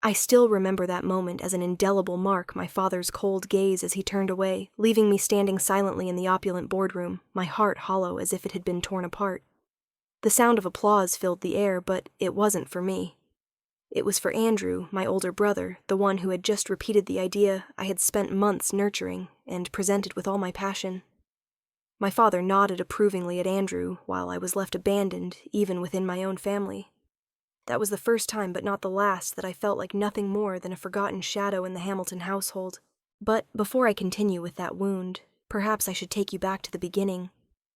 I still remember that moment as an indelible mark, my father's cold gaze as he turned away, leaving me standing silently in the opulent boardroom, my heart hollow as if it had been torn apart. The sound of applause filled the air, but it wasn't for me. It was for Andrew, my older brother, the one who had just repeated the idea I had spent months nurturing and presented with all my passion. My father nodded approvingly at Andrew, while I was left abandoned, even within my own family. That was the first time, but not the last, that I felt like nothing more than a forgotten shadow in the Hamilton household. But before I continue with that wound, perhaps I should take you back to the beginning.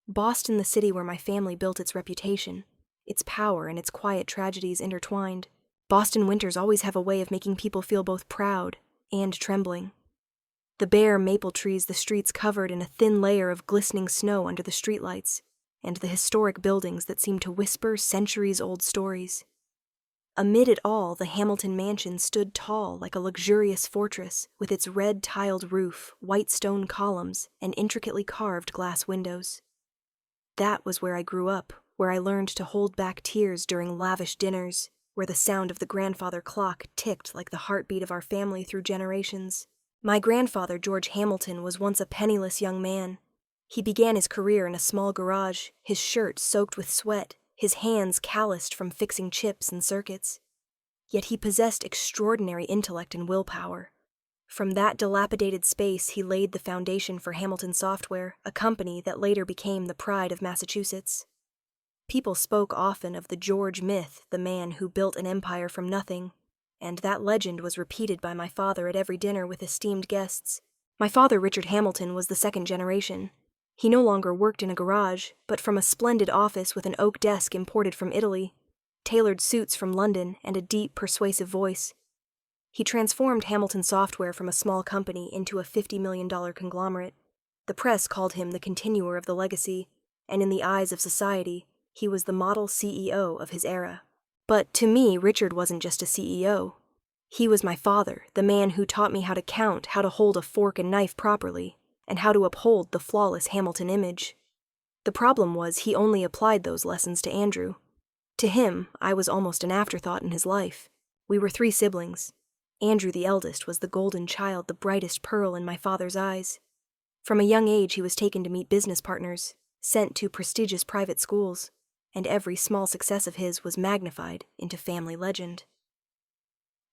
Boston, the city where my family built its reputation, its power and its quiet tragedies intertwined. Boston winters always have a way of making people feel both proud and trembling. The bare maple trees, the streets covered in a thin layer of glistening snow under the streetlights, and the historic buildings that seem to whisper centuries-old stories. Amid it all, the Hamilton mansion stood tall like a luxurious fortress, with its red-tiled roof, white stone columns, and intricately carved glass windows. That was where I grew up, where I learned to hold back tears during lavish dinners, where the sound of the grandfather clock ticked like the heartbeat of our family through generations. My grandfather, George Hamilton, was once a penniless young man. He began his career in a small garage, his shirt soaked with sweat, his hands calloused from fixing chips and circuits. Yet he possessed extraordinary intellect and willpower. From that dilapidated space, he laid the foundation for Hamilton Software, a company that later became the pride of Massachusetts. People spoke often of the George myth, the man who built an empire from nothing, and that legend was repeated by my father at every dinner with esteemed guests. My father, Richard Hamilton, was the second generation. He no longer worked in a garage, but from a splendid office with an oak desk imported from Italy, tailored suits from London, and a deep, persuasive voice. He transformed Hamilton Software from a small company into a $50 million conglomerate. The press called him the continuer of the legacy, and in the eyes of society, he was the model CEO of his era. But to me, Richard wasn't just a CEO. He was my father, the man who taught me how to count, how to hold a fork and knife properly, and how to uphold the flawless Hamilton image. The problem was he only applied those lessons to Andrew. To him, I was almost an afterthought in his life. We were 3 siblings. Andrew, the eldest, was the golden child, the brightest pearl in my father's eyes. From a young age, he was taken to meet business partners, sent to prestigious private schools, and every small success of his was magnified into family legend.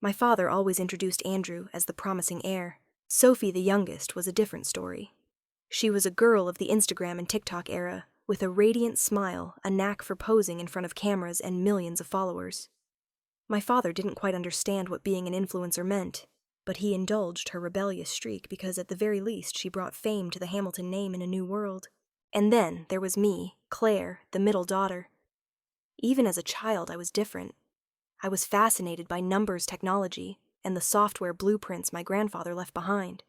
My father always introduced Andrew as the promising heir. Sophie, the youngest, was a different story. She was a girl of the Instagram and TikTok era, with a radiant smile, a knack for posing in front of cameras, and millions of followers. My father didn't quite understand what being an influencer meant, but he indulged her rebellious streak because at the very least she brought fame to the Hamilton name in a new world. And then there was me, Claire, the middle daughter. Even as a child, I was different. I was fascinated by numbers technology and the software blueprints my grandfather left behind.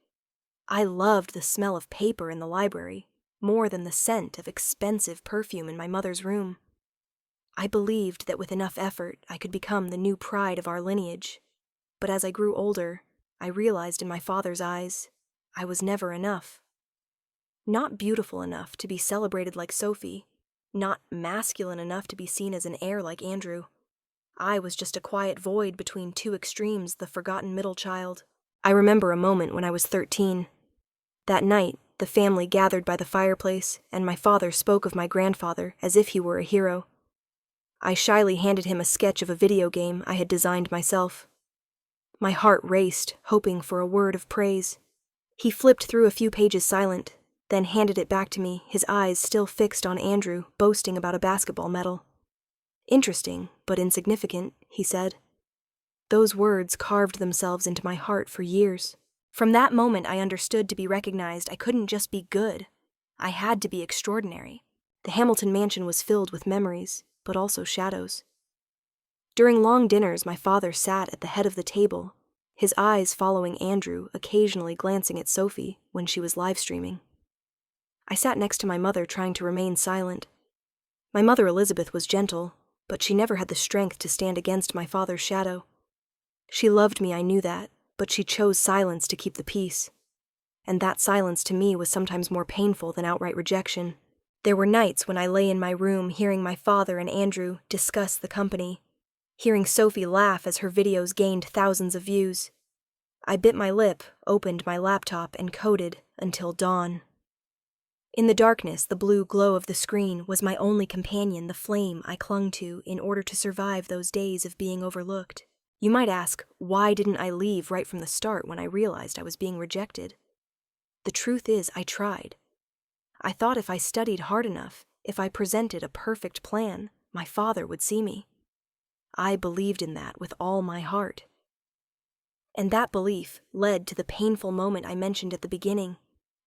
I loved the smell of paper in the library, more than the scent of expensive perfume in my mother's room. I believed that with enough effort, I could become the new pride of our lineage. But as I grew older, I realized in my father's eyes, I was never enough. Not beautiful enough to be celebrated like Sophie, not masculine enough to be seen as an heir like Andrew. I was just a quiet void between 2 extremes, the forgotten middle child. I remember a moment when I was 13. That night, the family gathered by the fireplace, and my father spoke of my grandfather as if he were a hero. I shyly handed him a sketch of a video game I had designed myself. My heart raced, hoping for a word of praise. He flipped through a few pages silent, then handed it back to me, his eyes still fixed on Andrew, boasting about a basketball medal. "Interesting, but insignificant," he said. Those words carved themselves into my heart for years. From that moment, I understood to be recognized, I couldn't just be good. I had to be extraordinary. The Hamilton mansion was filled with memories, but also shadows. During long dinners, my father sat at the head of the table, his eyes following Andrew, occasionally glancing at Sophie when she was live streaming. I sat next to my mother, trying to remain silent. My mother, Elizabeth, was gentle, but she never had the strength to stand against my father's shadow. She loved me, I knew that, but she chose silence to keep the peace. And that silence to me was sometimes more painful than outright rejection. There were nights when I lay in my room hearing my father and Andrew discuss the company. hearing Sophie laugh as her videos gained thousands of views. I bit my lip, opened my laptop, and coded until dawn. In the darkness, the blue glow of the screen was my only companion, the flame I clung to in order to survive those days of being overlooked. You might ask, why didn't I leave right from the start when I realized I was being rejected? The truth is, I tried. I thought if I studied hard enough, if I presented a perfect plan, my father would see me. I believed in that with all my heart. And that belief led to the painful moment I mentioned at the beginning,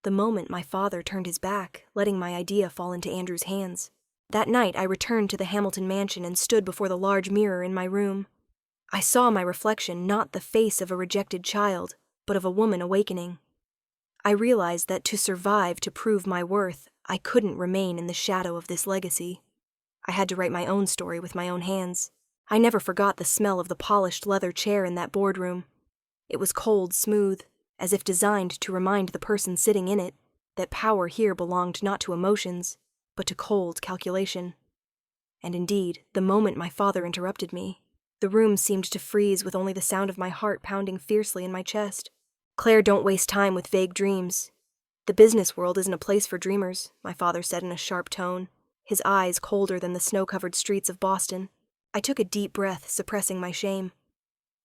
the moment my father turned his back, letting my idea fall into Andrew's hands. That night, I returned to the Hamilton mansion and stood before the large mirror in my room. I saw my reflection, not the face of a rejected child, but of a woman awakening. I realized that to survive, to prove my worth, I couldn't remain in the shadow of this legacy. I had to write my own story with my own hands. I never forgot the smell of the polished leather chair in that boardroom. It was cold, smooth, as if designed to remind the person sitting in it that power here belonged not to emotions, but to cold calculation. And indeed, the moment my father interrupted me, the room seemed to freeze with only the sound of my heart pounding fiercely in my chest. "Claire, don't waste time with vague dreams. The business world isn't a place for dreamers," my father said in a sharp tone, his eyes colder than the snow-covered streets of Boston. I took a deep breath, suppressing my shame.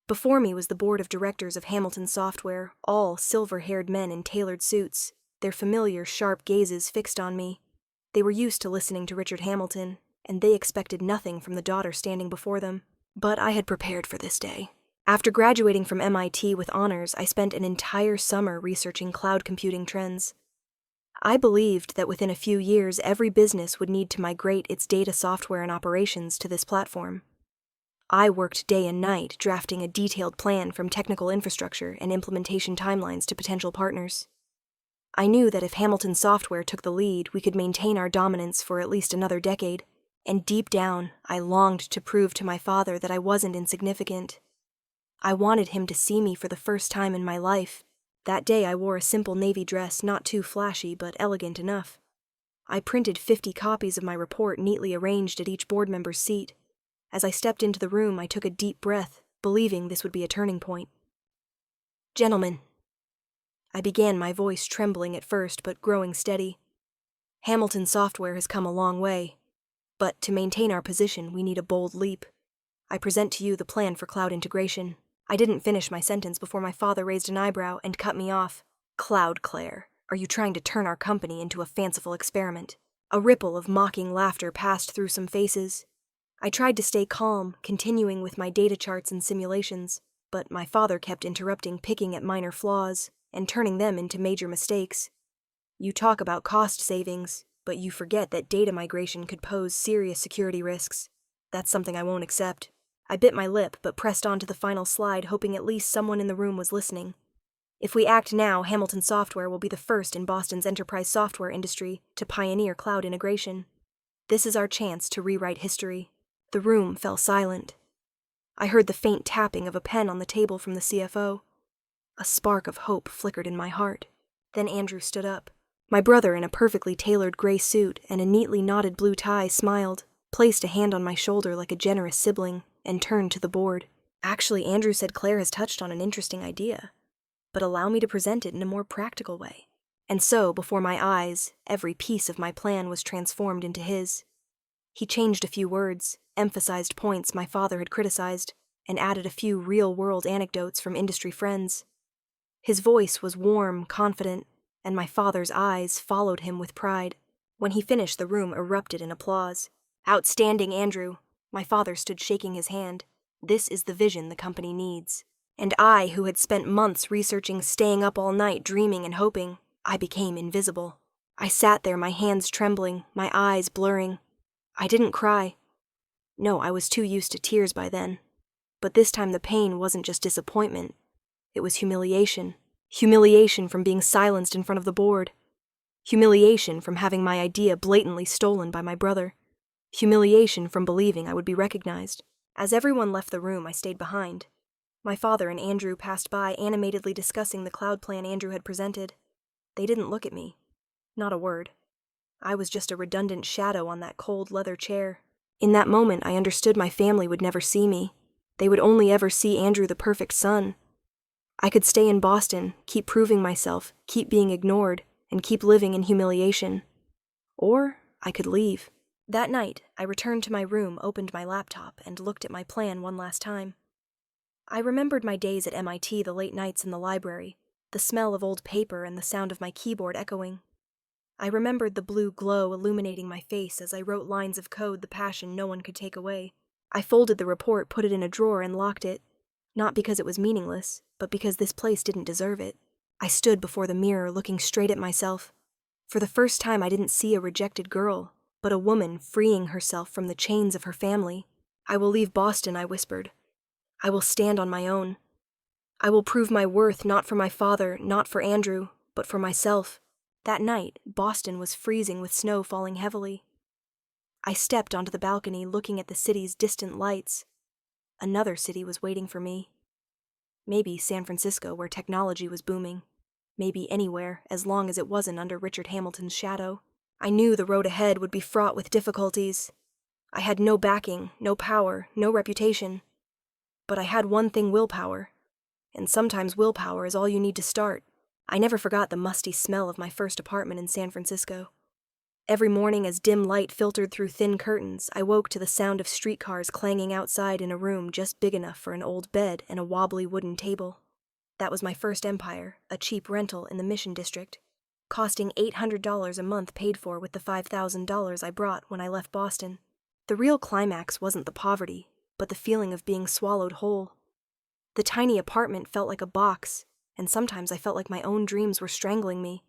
Before me was the board of directors of Hamilton Software, all silver-haired men in tailored suits, their familiar, sharp gazes fixed on me. They were used to listening to Richard Hamilton, and they expected nothing from the daughter standing before them. But I had prepared for this day. After graduating from MIT with honors, I spent an entire summer researching cloud computing trends. I believed that within a few years, every business would need to migrate its data software and operations to this platform. I worked day and night, drafting a detailed plan from technical infrastructure and implementation timelines to potential partners. I knew that if Hamilton Software took the lead, we could maintain our dominance for at least another decade. And deep down, I longed to prove to my father that I wasn't insignificant. I wanted him to see me for the first time in my life. That day I wore a simple navy dress, not too flashy, but elegant enough. I printed 50 copies of my report neatly arranged at each board member's seat. As I stepped into the room, I took a deep breath, believing this would be a turning point. "Gentlemen," I began, my voice trembling at first, but growing steady. "Hamilton Software has come a long way. But to maintain our position, we need a bold leap. I present to you the plan for cloud integration." I didn't finish my sentence before my father raised an eyebrow and cut me off. "Cloud, Claire. Are you trying to turn our company into a fanciful experiment?" A ripple of mocking laughter passed through some faces. I tried to stay calm, continuing with my data charts and simulations, but my father kept interrupting, picking at minor flaws, and turning them into major mistakes. "You talk about cost savings, but you forget that data migration could pose serious security risks. That's something I won't accept." I bit my lip, but pressed on to the final slide, hoping at least someone in the room was listening. "If we act now, Hamilton Software will be the first in Boston's enterprise software industry to pioneer cloud integration. This is our chance to rewrite history." The room fell silent. I heard the faint tapping of a pen on the table from the CFO. A spark of hope flickered in my heart. Then Andrew stood up. My brother, in a perfectly tailored gray suit and a neatly knotted blue tie, smiled, placed a hand on my shoulder like a generous sibling, and turned to the board. "Actually, Andrew said Claire has touched on an interesting idea, but allow me to present it in a more practical way." And so, before my eyes, every piece of my plan was transformed into his. He changed a few words, emphasized points my father had criticized, and added a few real-world anecdotes from industry friends. His voice was warm, confident, and my father's eyes followed him with pride. When he finished, the room erupted in applause. "Outstanding, Andrew." My father stood shaking his hand. "This is the vision the company needs." And I, who had spent months researching, staying up all night, dreaming and hoping, I became invisible. I sat there, my hands trembling, my eyes blurring. I didn't cry. No, I was too used to tears by then. But this time the pain wasn't just disappointment. It was humiliation. Humiliation from being silenced in front of the board. Humiliation from having my idea blatantly stolen by my brother. Humiliation from believing I would be recognized. As everyone left the room, I stayed behind. My father and Andrew passed by, animatedly discussing the cloud plan Andrew had presented. They didn't look at me. Not a word. I was just a redundant shadow on that cold leather chair. In that moment, I understood my family would never see me. They would only ever see Andrew the perfect son. I could stay in Boston, keep proving myself, keep being ignored, and keep living in humiliation. Or I could leave. That night, I returned to my room, opened my laptop, and looked at my plan one last time. I remembered my days at MIT, the late nights in the library, the smell of old paper and the sound of my keyboard echoing. I remembered the blue glow illuminating my face as I wrote lines of code, the passion no one could take away. I folded the report, put it in a drawer, and locked it. Not because it was meaningless, but because this place didn't deserve it. I stood before the mirror, looking straight at myself. For the first time, I didn't see a rejected girl, but a woman freeing herself from the chains of her family. I will leave Boston, I whispered. I will stand on my own. I will prove my worth not for my father, not for Andrew, but for myself. That night, Boston was freezing with snow falling heavily. I stepped onto the balcony, looking at the city's distant lights. Another city was waiting for me. Maybe San Francisco, where technology was booming. Maybe anywhere, as long as it wasn't under Richard Hamilton's shadow. I knew the road ahead would be fraught with difficulties. I had no backing, no power, no reputation. But I had one thing: willpower. And sometimes willpower is all you need to start. I never forgot the musty smell of my first apartment in San Francisco. Every morning, as dim light filtered through thin curtains, I woke to the sound of streetcars clanging outside in a room just big enough for an old bed and a wobbly wooden table. That was my first empire, a cheap rental in the Mission District, costing $800 a month, paid for with the $5,000 I brought when I left Boston. The real climax wasn't the poverty, but the feeling of being swallowed whole. The tiny apartment felt like a box, and sometimes I felt like my own dreams were strangling me.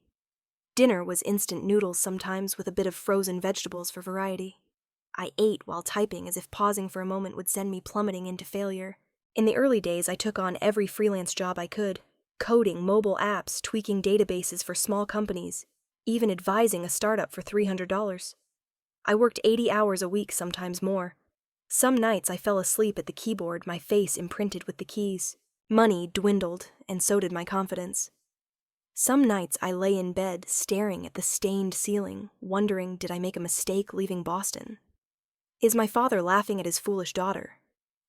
Dinner was instant noodles sometimes, with a bit of frozen vegetables for variety. I ate while typing, as if pausing for a moment would send me plummeting into failure. In the early days, I took on every freelance job I could. Coding mobile apps, tweaking databases for small companies, even advising a startup for $300. I worked 80 hours a week, sometimes more. Some nights I fell asleep at the keyboard, my face imprinted with the keys. Money dwindled, and so did my confidence. Some nights I lay in bed, staring at the stained ceiling, wondering, did I make a mistake leaving Boston? Is my father laughing at his foolish daughter?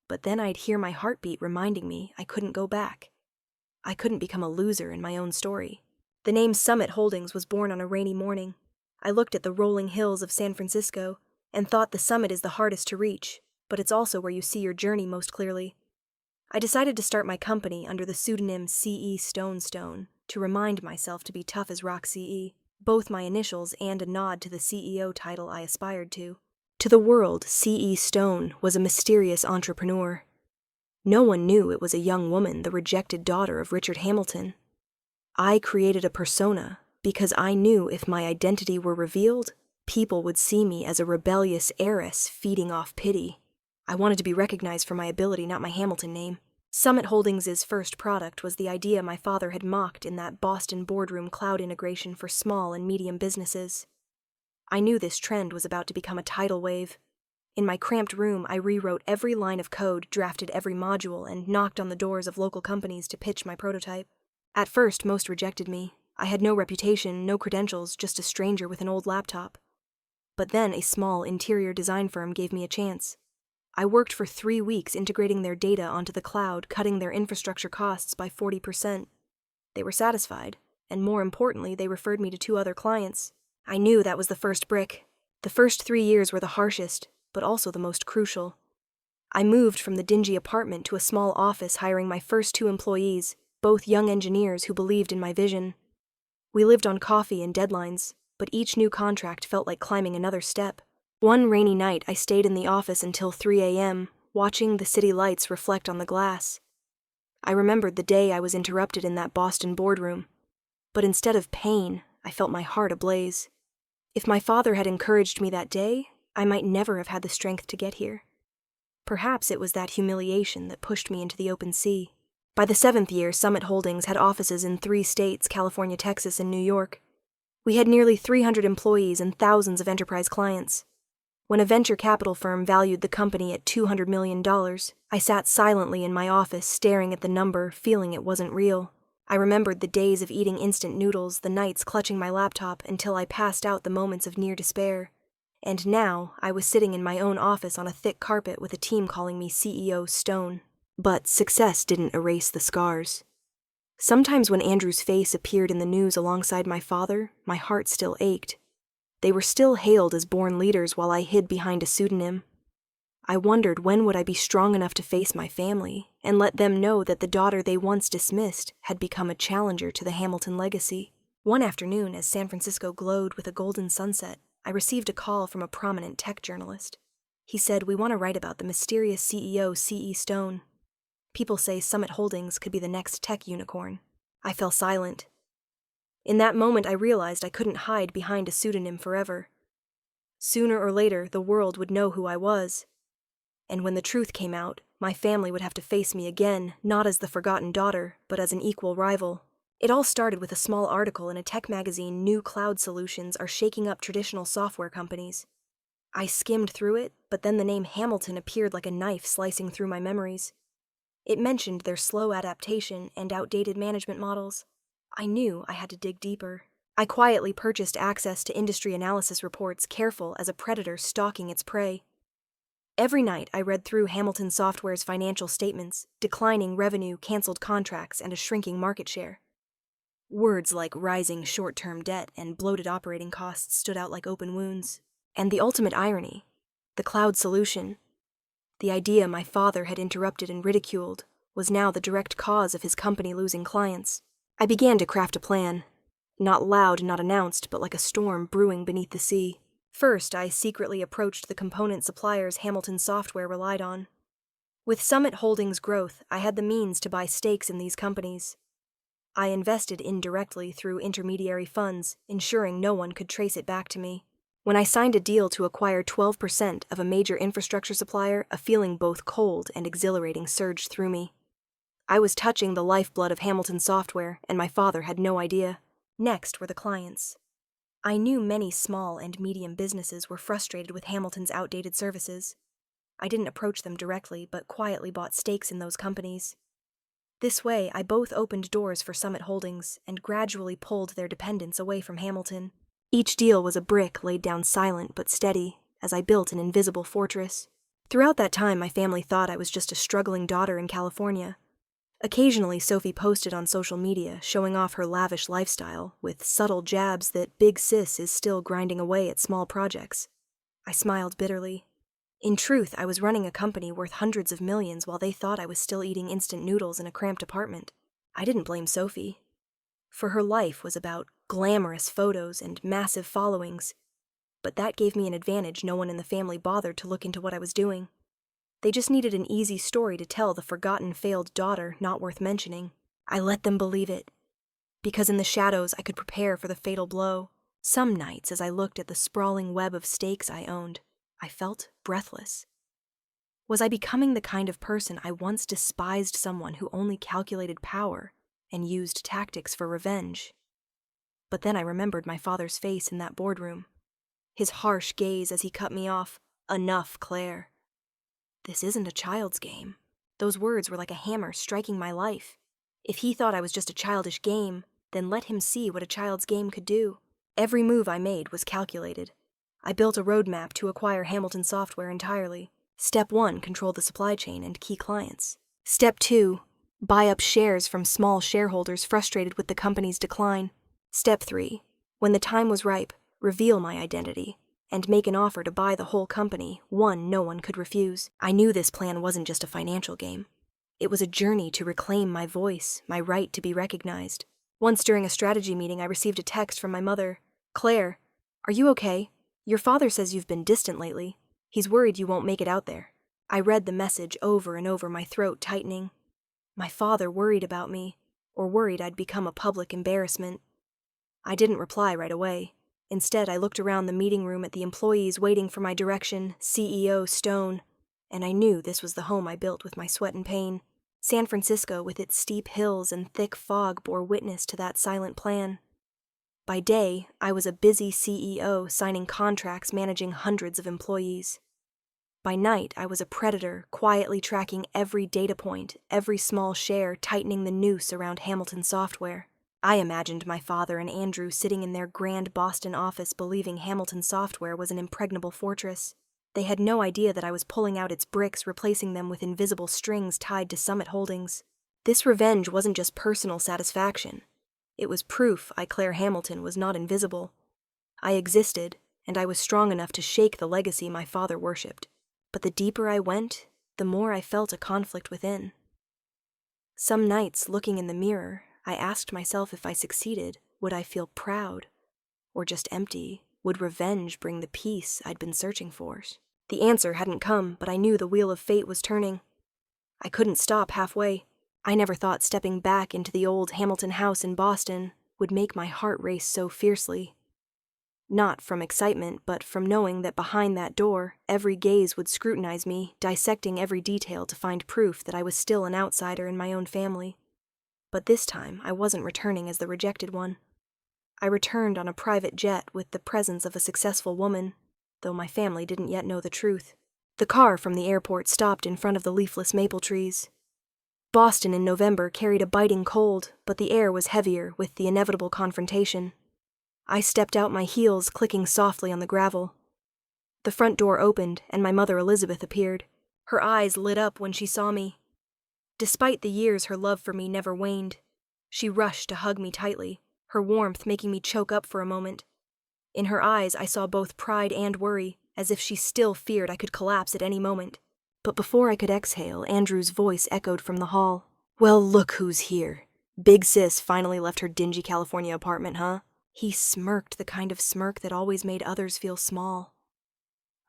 But then I'd hear my heartbeat reminding me I couldn't go back. I couldn't become a loser in my own story. The name Summit Holdings was born on a rainy morning. I looked at the rolling hills of San Francisco and thought the summit is the hardest to reach, but it's also where you see your journey most clearly. I decided to start my company under the pseudonym C.E. Stone to remind myself to be tough as rock C.E., both my initials and a nod to the CEO title I aspired to. To the world, C.E. Stone was a mysterious entrepreneur. No one knew it was a young woman, the rejected daughter of Richard Hamilton. I created a persona because I knew if my identity were revealed, people would see me as a rebellious heiress feeding off pity. I wanted to be recognized for my ability, not my Hamilton name. Summit Holdings' first product was the idea my father had mocked in that Boston boardroom: cloud integration for small and medium businesses. I knew this trend was about to become a tidal wave. In my cramped room, I rewrote every line of code, drafted every module, and knocked on the doors of local companies to pitch my prototype. At first, most rejected me. I had no reputation, no credentials, just a stranger with an old laptop. But then a small interior design firm gave me a chance. I worked for 3 weeks integrating their data onto the cloud, cutting their infrastructure costs by 40%. They were satisfied, and more importantly, they referred me to 2 other clients. I knew that was the first brick. The first 3 years were the harshest, but also the most crucial. I moved from the dingy apartment to a small office, hiring my first 2 employees, both young engineers who believed in my vision. We lived on coffee and deadlines, but each new contract felt like climbing another step. One rainy night, I stayed in the office until 3 a.m., watching the city lights reflect on the glass. I remembered the day I was interrupted in that Boston boardroom, but instead of pain, I felt my heart ablaze. If my father had encouraged me that day, I might never have had the strength to get here. Perhaps it was that humiliation that pushed me into the open sea. By the 7th year, Summit Holdings had offices in 3 states, California, Texas, and New York. We had nearly 300 employees and thousands of enterprise clients. When a venture capital firm valued the company at $200 million, I sat silently in my office, staring at the number, feeling it wasn't real. I remembered the days of eating instant noodles, the nights clutching my laptop until I passed out, the moments of near despair. And now, I was sitting in my own office on a thick carpet with a team calling me CEO Stone. But success didn't erase the scars. Sometimes when Andrew's face appeared in the news alongside my father, my heart still ached. They were still hailed as born leaders while I hid behind a pseudonym. I wondered when would I be strong enough to face my family and let them know that the daughter they once dismissed had become a challenger to the Hamilton legacy. One afternoon, as San Francisco glowed with a golden sunset, I received a call from a prominent tech journalist. He said, "We want to write about the mysterious CEO, C.E. Stone. People say Summit Holdings could be the next tech unicorn." I fell silent. In that moment, I realized I couldn't hide behind a pseudonym forever. Sooner or later, the world would know who I was. And when the truth came out, my family would have to face me again, not as the forgotten daughter, but as an equal rival. It all started with a small article in a tech magazine, "New Cloud Solutions Are Shaking Up Traditional Software Companies." I skimmed through it, but then the name Hamilton appeared like a knife slicing through my memories. It mentioned their slow adaptation and outdated management models. I knew I had to dig deeper. I quietly purchased access to industry analysis reports, careful as a predator stalking its prey. Every night I read through Hamilton Software's financial statements, declining revenue, canceled contracts, and a shrinking market share. Words like rising short-term debt and bloated operating costs stood out like open wounds. And the ultimate irony, the cloud solution, the idea my father had interrupted and ridiculed, was now the direct cause of his company losing clients. I began to craft a plan, not loud, not announced, but like a storm brewing beneath the sea. First, I secretly approached the component suppliers Hamilton Software relied on. With Summit Holdings' growth, I had the means to buy stakes in these companies. I invested indirectly through intermediary funds, ensuring no one could trace it back to me. When I signed a deal to acquire 12% of a major infrastructure supplier, a feeling both cold and exhilarating surged through me. I was touching the lifeblood of Hamilton Software, and my father had no idea. Next were the clients. I knew many small and medium businesses were frustrated with Hamilton's outdated services. I didn't approach them directly, but quietly bought stakes in those companies. This way, I both opened doors for Summit Holdings and gradually pulled their dependents away from Hamilton. Each deal was a brick laid down silent but steady, as I built an invisible fortress. Throughout that time, my family thought I was just a struggling daughter in California. Occasionally, Sophie posted on social media, showing off her lavish lifestyle, with subtle jabs that Big Sis is still grinding away at small projects. I smiled bitterly. In truth, I was running a company worth hundreds of millions while they thought I was still eating instant noodles in a cramped apartment. I didn't blame Sophie. For her life was about glamorous photos and massive followings, but that gave me an advantage no one in the family bothered to look into what I was doing. They just needed an easy story to tell the forgotten failed daughter not worth mentioning. I let them believe it, because in the shadows I could prepare for the fatal blow. Some nights, as I looked at the sprawling web of stakes I owned, I felt breathless. Was I becoming the kind of person I once despised, someone who only calculated power and used tactics for revenge? But then I remembered my father's face in that boardroom, his harsh gaze as he cut me off. "Enough, Claire. This isn't a child's game." Those words were like a hammer striking my life. If he thought I was just a childish game, then let him see what a child's game could do. Every move I made was calculated. I built a roadmap to acquire Hamilton Software entirely. Step 1, control the supply chain and key clients. Step 2, buy up shares from small shareholders frustrated with the company's decline. Step 3, when the time was ripe, reveal my identity and make an offer to buy the whole company, one no one could refuse. I knew this plan wasn't just a financial game. It was a journey to reclaim my voice, my right to be recognized. Once during a strategy meeting, I received a text from my mother. "Claire, are you okay? Your father says you've been distant lately. He's worried you won't make it out there." I read the message over and over, my throat tightening. My father worried about me, or worried I'd become a public embarrassment. I didn't reply right away. Instead, I looked around the meeting room at the employees waiting for my direction, CEO Stone, and I knew this was the home I built with my sweat and pain. San Francisco, with its steep hills and thick fog, bore witness to that silent plan. By day, I was a busy CEO signing contracts managing hundreds of employees. By night, I was a predator, quietly tracking every data point, every small share, tightening the noose around Hamilton Software. I imagined my father and Andrew sitting in their grand Boston office believing Hamilton Software was an impregnable fortress. They had no idea that I was pulling out its bricks, replacing them with invisible strings tied to Summit Holdings. This revenge wasn't just personal satisfaction. It was proof Claire Hamilton was not invisible. I existed, and I was strong enough to shake the legacy my father worshipped. But the deeper I went, the more I felt a conflict within. Some nights, looking in the mirror, I asked myself if I succeeded, would I feel proud? Or just empty? Would revenge bring the peace I'd been searching for? The answer hadn't come, but I knew the wheel of fate was turning. I couldn't stop halfway. I never thought stepping back into the old Hamilton house in Boston would make my heart race so fiercely. Not from excitement, but from knowing that behind that door, every gaze would scrutinize me, dissecting every detail to find proof that I was still an outsider in my own family. But this time, I wasn't returning as the rejected one. I returned on a private jet with the presence of a successful woman, though my family didn't yet know the truth. The car from the airport stopped in front of the leafless maple trees. Boston in November carried a biting cold, but the air was heavier with the inevitable confrontation. I stepped out, my heels clicking softly on the gravel. The front door opened, and my mother Elizabeth appeared. Her eyes lit up when she saw me. Despite the years, her love for me never waned. She rushed to hug me tightly, her warmth making me choke up for a moment. In her eyes, I saw both pride and worry, as if she still feared I could collapse at any moment. But before I could exhale, Andrew's voice echoed from the hall. "Well, look who's here. Big Sis finally left her dingy California apartment, huh?" He smirked, the kind of smirk that always made others feel small.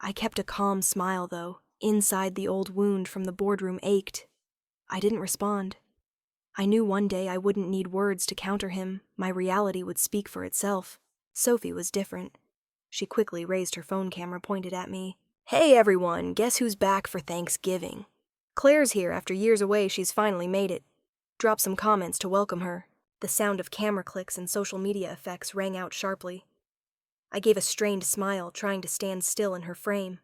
I kept a calm smile, though. Inside, the old wound from the boardroom ached. I didn't respond. I knew one day I wouldn't need words to counter him. My reality would speak for itself. Sophie was different. She quickly raised her phone camera, pointed at me. "Hey everyone, guess who's back for Thanksgiving? Claire's here after years away. She's finally made it." Dropped some comments to welcome her. The sound of camera clicks and social media effects rang out sharply. I gave a strained smile, trying to stand still in her frame.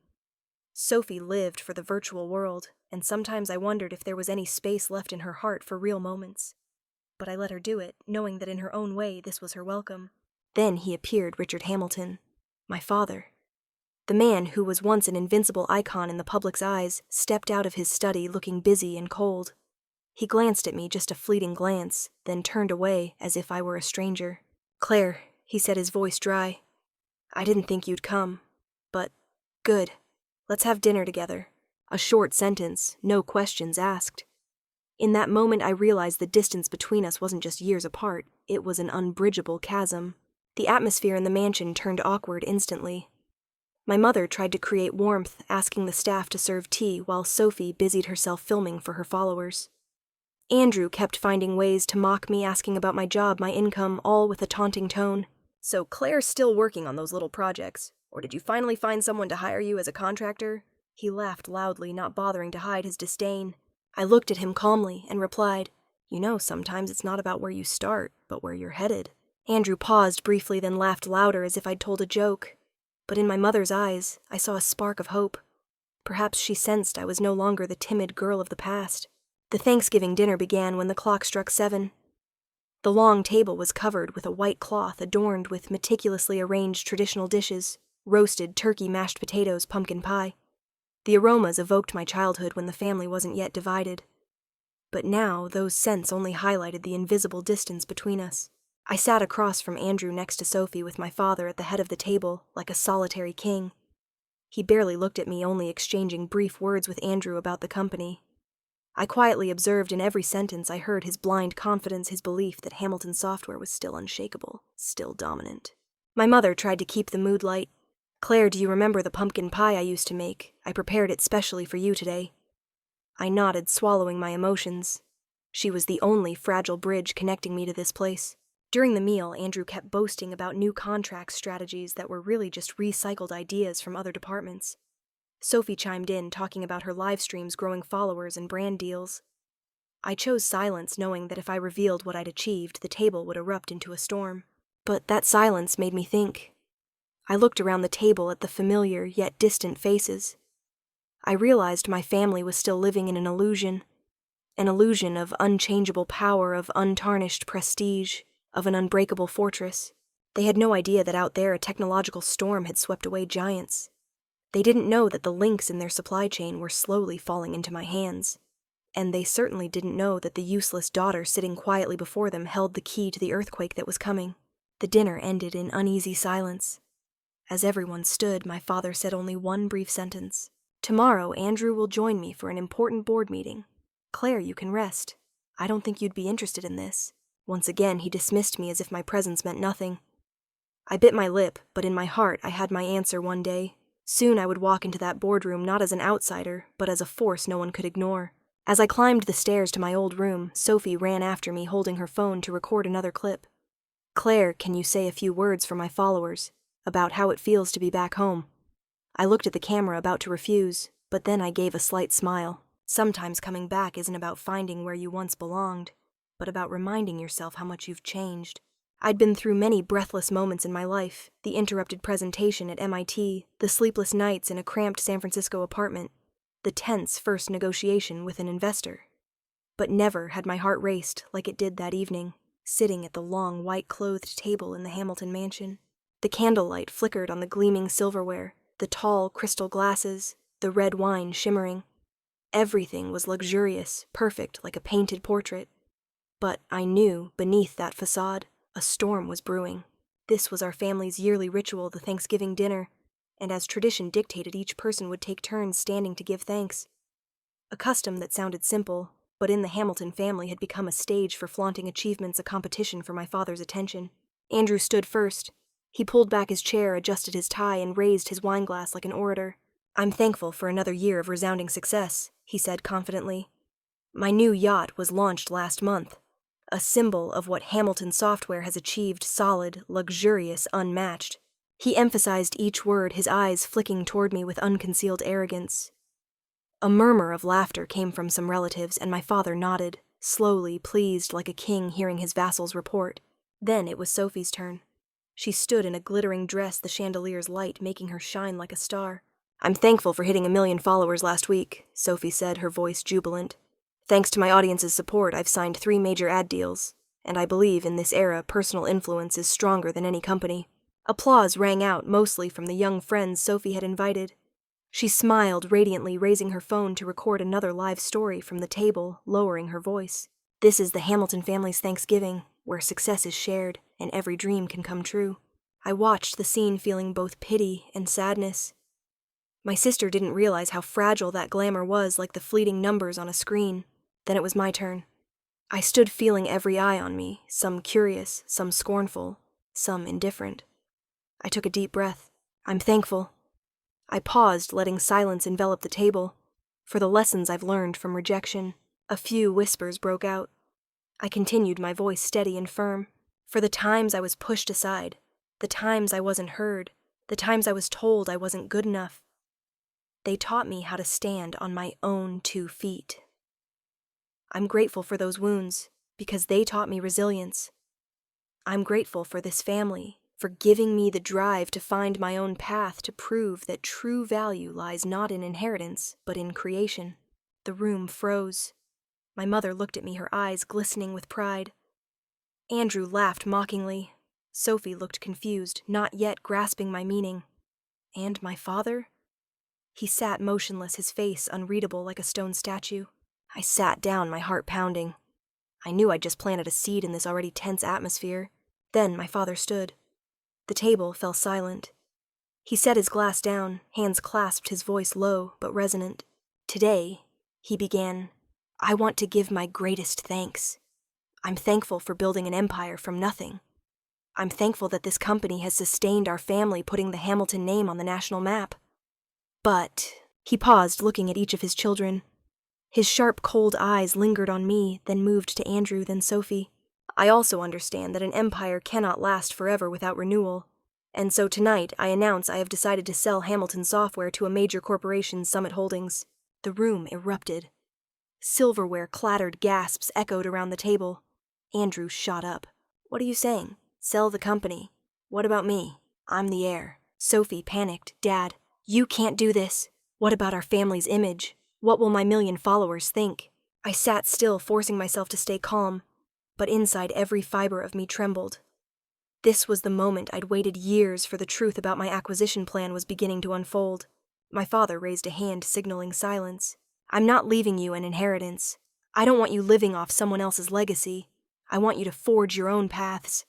Sophie lived for the virtual world, and sometimes I wondered if there was any space left in her heart for real moments. But I let her do it, knowing that in her own way this was her welcome. Then he appeared, Richard Hamilton, my father. The man who was once an invincible icon in the public's eyes stepped out of his study looking busy and cold. He glanced at me, just a fleeting glance, then turned away as if I were a stranger. "Claire," he said, his voice dry. "I didn't think you'd come, but good. Let's have dinner together." A short sentence, no questions asked. In that moment I realized the distance between us wasn't just years apart, it was an unbridgeable chasm. The atmosphere in the mansion turned awkward instantly. My mother tried to create warmth, asking the staff to serve tea while Sophie busied herself filming for her followers. Andrew kept finding ways to mock me, asking about my job, my income, all with a taunting tone. "So Claire's still working on those little projects? Or did you finally find someone to hire you as a contractor?" He laughed loudly, not bothering to hide his disdain. I looked at him calmly and replied, "You know, sometimes it's not about where you start, but where you're headed." Andrew paused briefly, then laughed louder as if I'd told a joke. But in my mother's eyes, I saw a spark of hope. Perhaps she sensed I was no longer the timid girl of the past. The Thanksgiving dinner began when the clock struck 7. The long table was covered with a white cloth adorned with meticulously arranged traditional dishes: roasted turkey, mashed potatoes, pumpkin pie. The aromas evoked my childhood when the family wasn't yet divided. But now, those scents only highlighted the invisible distance between us. I sat across from Andrew next to Sophie with my father at the head of the table, like a solitary king. He barely looked at me, only exchanging brief words with Andrew about the company. I quietly observed in every sentence I heard his blind confidence, his belief that Hamilton Software was still unshakable, still dominant. My mother tried to keep the mood light. "Claire, do you remember the pumpkin pie I used to make? I prepared it specially for you today." I nodded, swallowing my emotions. She was the only fragile bridge connecting me to this place. During the meal, Andrew kept boasting about new contract strategies that were really just recycled ideas from other departments. Sophie chimed in, talking about her live streams growing followers and brand deals. I chose silence, knowing that if I revealed what I'd achieved, the table would erupt into a storm. But that silence made me think. I looked around the table at the familiar yet distant faces. I realized my family was still living in an illusion of unchangeable power, of untarnished prestige, of an unbreakable fortress. They had no idea that out there a technological storm had swept away giants. They didn't know that the links in their supply chain were slowly falling into my hands. And they certainly didn't know that the useless daughter sitting quietly before them held the key to the earthquake that was coming. The dinner ended in uneasy silence. As everyone stood, my father said only one brief sentence. "Tomorrow, Andrew will join me for an important board meeting. Claire, you can rest. I don't think you'd be interested in this." Once again, he dismissed me as if my presence meant nothing. I bit my lip, but in my heart I had my answer one day. Soon I would walk into that boardroom not as an outsider, but as a force no one could ignore. As I climbed the stairs to my old room, Sophie ran after me holding her phone to record another clip. "Claire, can you say a few words for my followers about how it feels to be back home?" I looked at the camera about to refuse, but then I gave a slight smile. Sometimes coming back isn't about finding where you once belonged, but about reminding yourself how much you've changed. I'd been through many breathless moments in my life, the interrupted presentation at MIT, the sleepless nights in a cramped San Francisco apartment, the tense first negotiation with an investor. But never had my heart raced like it did that evening, sitting at the long white-clothed table in the Hamilton mansion. The candlelight flickered on the gleaming silverware, the tall crystal glasses, the red wine shimmering. Everything was luxurious, perfect, like a painted portrait. But I knew, beneath that facade, a storm was brewing. This was our family's yearly ritual, the Thanksgiving dinner, and as tradition dictated, each person would take turns standing to give thanks. A custom that sounded simple, but in the Hamilton family had become a stage for flaunting achievements, a competition for my father's attention. Andrew stood first. He pulled back his chair, adjusted his tie, and raised his wineglass like an orator. "I'm thankful for another year of resounding success," he said confidently. "My new yacht was launched last month. A symbol of what Hamilton software has achieved, solid, luxurious, unmatched." He emphasized each word, his eyes flicking toward me with unconcealed arrogance. A murmur of laughter came from some relatives, and my father nodded, slowly, pleased like a king hearing his vassal's report. Then it was Sophie's turn. She stood in a glittering dress, the chandelier's light making her shine like a star. "I'm thankful for hitting 1 million followers last week," Sophie said, her voice jubilant. "Thanks to my audience's support, I've signed 3 major ad deals, and I believe in this era personal influence is stronger than any company." Applause rang out, mostly from the young friends Sophie had invited. She smiled radiantly, raising her phone to record another live story from the table, lowering her voice. "This is the Hamilton family's Thanksgiving, where success is shared and every dream can come true." I watched the scene feeling both pity and sadness. My sister didn't realize how fragile that glamour was, like the fleeting numbers on a screen. Then it was my turn. I stood feeling every eye on me, some curious, some scornful, some indifferent. I took a deep breath. "I'm thankful." I paused, letting silence envelop the table. For the lessons I've learned from rejection, a few whispers broke out. I continued, my voice steady and firm. For the times I was pushed aside, the times I wasn't heard, the times I was told I wasn't good enough. They taught me how to stand on my own 2 feet. I'm grateful for those wounds, because they taught me resilience. I'm grateful for this family, for giving me the drive to find my own path, to prove that true value lies not in inheritance, but in creation. The room froze. My mother looked at me, her eyes glistening with pride. Andrew laughed mockingly. Sophie looked confused, not yet grasping my meaning. And my father? He sat motionless, his face unreadable like a stone statue. I sat down, my heart pounding. I knew I'd just planted a seed in this already tense atmosphere. Then my father stood. The table fell silent. He set his glass down, hands clasped, his voice low but resonant. "Today," he began, "I want to give my greatest thanks. I'm thankful for building an empire from nothing. I'm thankful that this company has sustained our family, putting the Hamilton name on the national map. But," he paused, looking at each of his children. His sharp, cold eyes lingered on me, then moved to Andrew, then Sophie. "I also understand that an empire cannot last forever without renewal. And so tonight, I announce I have decided to sell Hamilton software to a major corporation, Summit Holdings." The room erupted. Silverware clattered, gasps echoed around the table. Andrew shot up. "What are you saying? Sell the company. What about me? I'm the heir." Sophie panicked. "Dad, you can't do this. What about our family's image? What will my 1 million followers think?" I sat still, forcing myself to stay calm, but inside every fiber of me trembled. This was the moment I'd waited years for. The truth about my acquisition plan was beginning to unfold. My father raised a hand, signaling silence. I'm not leaving you an inheritance. I don't want you living off someone else's legacy. I want you to forge your own paths.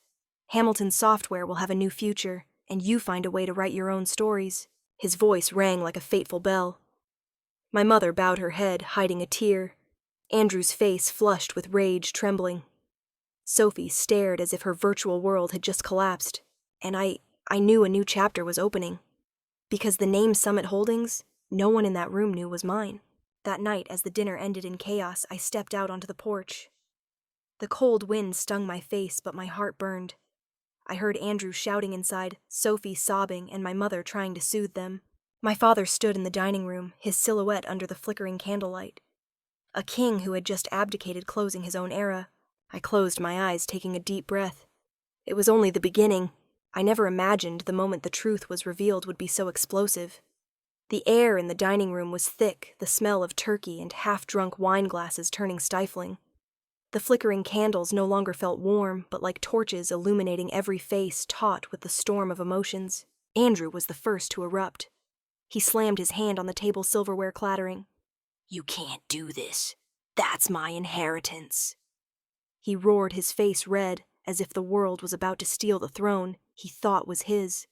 Hamilton Software will have a new future, and you find a way to write your own stories. His voice rang like a fateful bell. My mother bowed her head, hiding a tear. Andrew's face flushed with rage, trembling. Sophie stared as if her virtual world had just collapsed, and I knew a new chapter was opening. Because the name Summit Holdings, no one in that room knew was mine. That night, as the dinner ended in chaos, I stepped out onto the porch. The cold wind stung my face, but my heart burned. I heard Andrew shouting inside, Sophie sobbing, and my mother trying to soothe them. My father stood in the dining room, his silhouette under the flickering candlelight. A king who had just abdicated, closing his own era. I closed my eyes, taking a deep breath. It was only the beginning. I never imagined the moment the truth was revealed would be so explosive. The air in the dining room was thick, the smell of turkey and half-drunk wine glasses turning stifling. The flickering candles no longer felt warm, but like torches illuminating every face taut with the storm of emotions. Andrew was the first to erupt. He slammed his hand on the table, silverware clattering. You can't do this. That's my inheritance. He roared, his face red, as if the world was about to steal the throne he thought was his.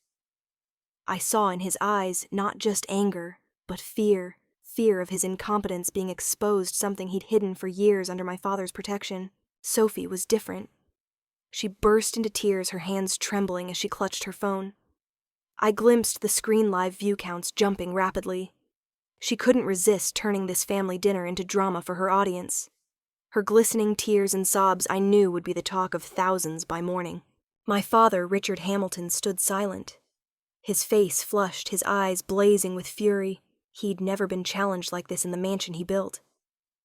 I saw in his eyes not just anger, but fear. Fear of his incompetence being exposed, something he'd hidden for years under my father's protection. Sophie was different. She burst into tears, her hands trembling as she clutched her phone. I glimpsed the screen live view counts jumping rapidly. She couldn't resist turning this family dinner into drama for her audience. Her glistening tears and sobs I knew would be the talk of thousands by morning. My father, Richard Hamilton, stood silent. His face flushed, his eyes blazing with fury. He'd never been challenged like this in the mansion he built.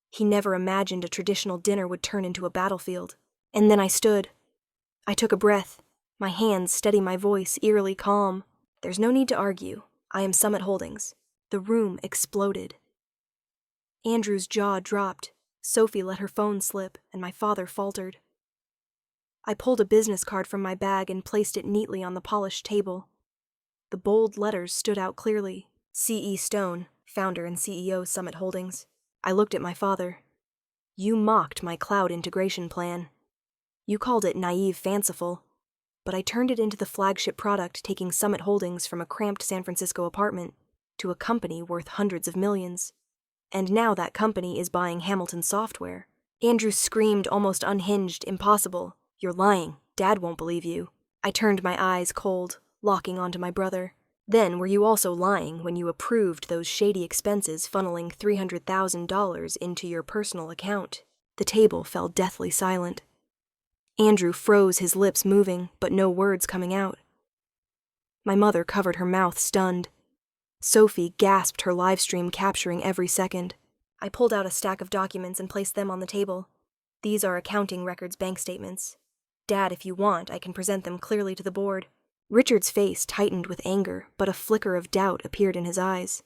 He never imagined a traditional dinner would turn into a battlefield. And then I stood. I took a breath, my hands steady, my voice eerily calm. There's no need to argue. I am Summit Holdings. The room exploded. Andrew's jaw dropped. Sophie let her phone slip, and my father faltered. I pulled a business card from my bag and placed it neatly on the polished table. The bold letters stood out clearly. C.E. Stone, founder and CEO, Summit Holdings. I looked at my father. You mocked my cloud integration plan. You called it naive, fanciful. But I turned it into the flagship product, taking Summit Holdings from a cramped San Francisco apartment to a company worth hundreds of millions. And now that company is buying Hamilton Software. Andrew screamed, almost unhinged. Impossible. You're lying. Dad won't believe you. I turned my eyes cold, locking onto my brother. Then were you also lying when you approved those shady expenses funneling $300,000 into your personal account? The table fell deathly silent. Andrew froze, his lips moving, but no words coming out. My mother covered her mouth, stunned. Sophie gasped, her live stream capturing every second. I pulled out a stack of documents and placed them on the table. These are accounting records, bank statements. Dad, if you want, I can present them clearly to the board. Richard's face tightened with anger, but a flicker of doubt appeared in his eyes.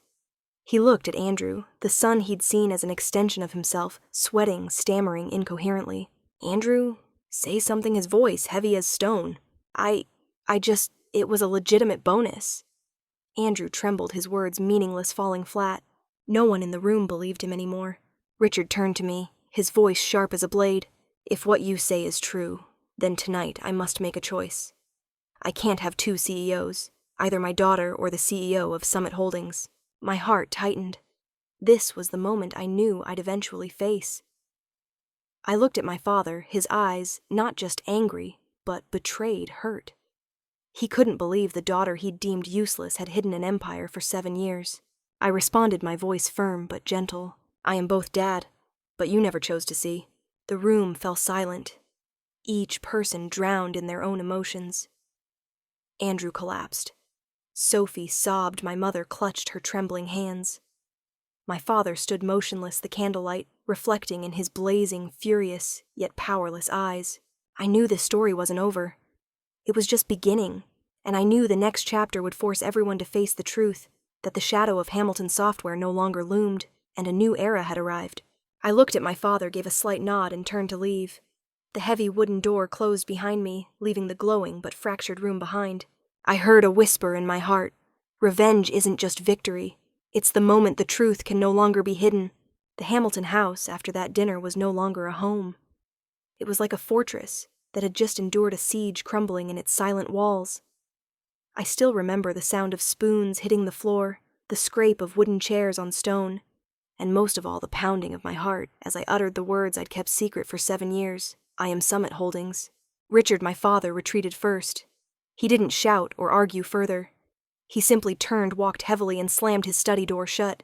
He looked at Andrew, the son he'd seen as an extension of himself, sweating, stammering incoherently. Andrew, say something, his voice heavy as stone. It was a legitimate bonus. Andrew trembled, his words meaningless, falling flat. No one in the room believed him anymore. Richard turned to me, his voice sharp as a blade. If what you say is true, then tonight I must make a choice. I can't have two CEOs, either my daughter or the CEO of Summit Holdings. My heart tightened. This was the moment I knew I'd eventually face. I looked at my father, his eyes not just angry, but betrayed hurt. He couldn't believe the daughter he'd deemed useless had hidden an empire for 7 years. I responded, my voice firm but gentle. I am both, Dad, but you never chose to see. The room fell silent. Each person drowned in their own emotions. Andrew collapsed. Sophie sobbed, my mother clutched her trembling hands. My father stood motionless, the candlelight reflecting in his blazing, furious, yet powerless eyes. I knew this story wasn't over. It was just beginning, and I knew the next chapter would force everyone to face the truth, that the shadow of Hamilton Software no longer loomed, and a new era had arrived. I looked at my father, gave a slight nod, and turned to leave. The heavy wooden door closed behind me, leaving the glowing but fractured room behind. I heard a whisper in my heart. Revenge isn't just victory, It's the moment the truth can no longer be hidden. The Hamilton house, after that dinner, was no longer a home. It was like a fortress that had just endured a siege crumbling in its silent walls. I still remember the sound of spoons hitting the floor, the scrape of wooden chairs on stone, and most of all the pounding of my heart as I uttered the words I'd kept secret for 7 years. I am Summit Holdings. Richard, my father, retreated first. He didn't shout or argue further. He simply turned, walked heavily, and slammed his study door shut.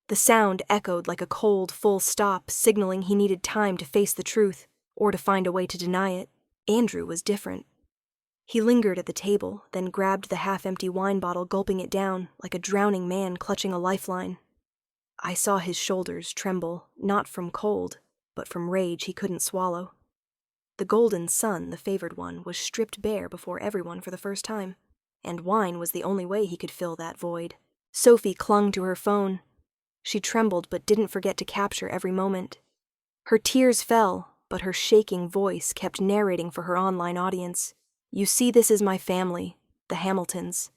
The sound echoed like a cold, full stop, signaling he needed time to face the truth, or to find a way to deny it. Andrew was different. He lingered at the table, then grabbed the half-empty wine bottle, gulping it down like a drowning man clutching a lifeline. I saw his shoulders tremble, not from cold, but from rage he couldn't swallow. The golden sun, the favored one, was stripped bare before everyone for the first time, and wine was the only way he could fill that void. Sophie clung to her phone. She trembled but didn't forget to capture every moment. Her tears fell, but her shaking voice kept narrating for her online audience. You see, this is my family, the Hamiltons.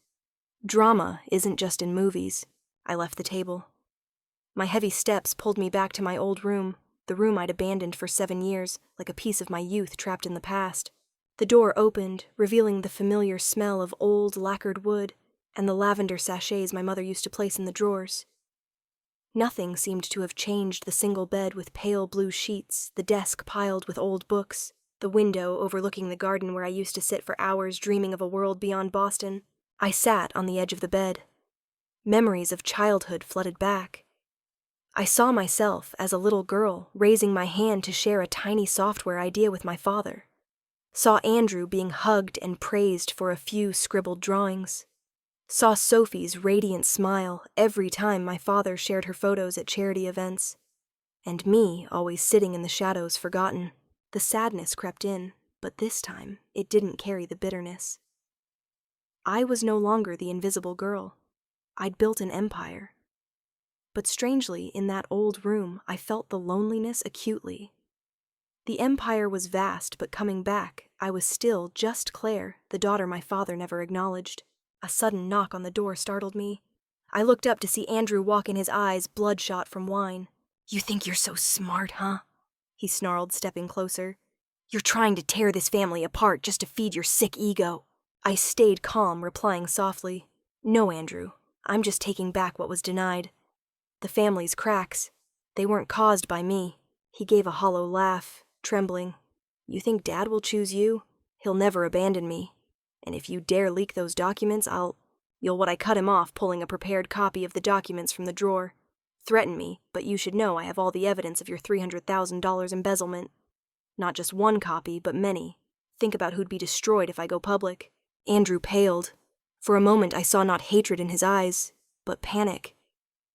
Drama isn't just in movies. I left the table. My heavy steps pulled me back to my old room, the room I'd abandoned for 7 years, like a piece of my youth trapped in the past. The door opened, revealing the familiar smell of old lacquered wood and the lavender sachets my mother used to place in the drawers. Nothing seemed to have changed: the single bed with pale blue sheets, the desk piled with old books, the window overlooking the garden where I used to sit for hours dreaming of a world beyond Boston. I sat on the edge of the bed. Memories of childhood flooded back. I saw myself as a little girl raising my hand to share a tiny software idea with my father. Saw Andrew being hugged and praised for a few scribbled drawings. Saw Sophie's radiant smile every time my father shared her photos at charity events. And me always sitting in the shadows, forgotten. The sadness crept in, but this time it didn't carry the bitterness. I was no longer the invisible girl. I'd built an empire. But strangely, in that old room, I felt the loneliness acutely. The empire was vast, but coming back, I was still just Claire, the daughter my father never acknowledged. A sudden knock on the door startled me. I looked up to see Andrew walk in, his eyes bloodshot from wine. You think you're so smart, huh? He snarled, stepping closer. You're trying to tear this family apart just to feed your sick ego. I stayed calm, replying softly. No, Andrew, I'm just taking back what was denied. The family's cracks, they weren't caused by me. He gave a hollow laugh, trembling. You think Dad will choose you? He'll never abandon me. And if you dare leak those documents, You'll what I cut him off, pulling a prepared copy of the documents from the drawer. Threaten me, but you should know I have all the evidence of your $300,000 embezzlement. Not just one copy, but many. Think about who'd be destroyed if I go public. Andrew paled. For a moment I saw not hatred in his eyes, but panic.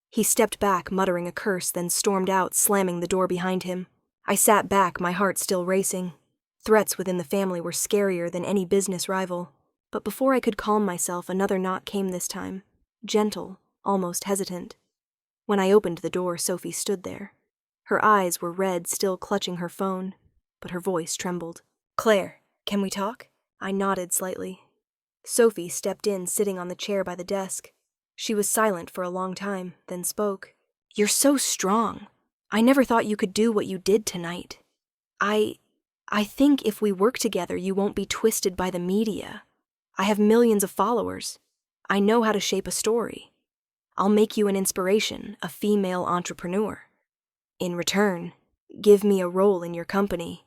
He stepped back, muttering a curse, then stormed out, slamming the door behind him. I sat back, my heart still racing. Threats within the family were scarier than any business rival. But before I could calm myself, another knock came this time. Gentle, almost hesitant. When I opened the door, Sophie stood there. Her eyes were red, still clutching her phone, but her voice trembled. Claire, can we talk? I nodded slightly. Sophie stepped in, sitting on the chair by the desk. She was silent for a long time, then spoke. You're so strong. I never thought you could do what you did tonight. I think if we work together, you won't be twisted by the media. I have millions of followers. I know how to shape a story. I'll make you an inspiration, a female entrepreneur. In return, give me a role in your company.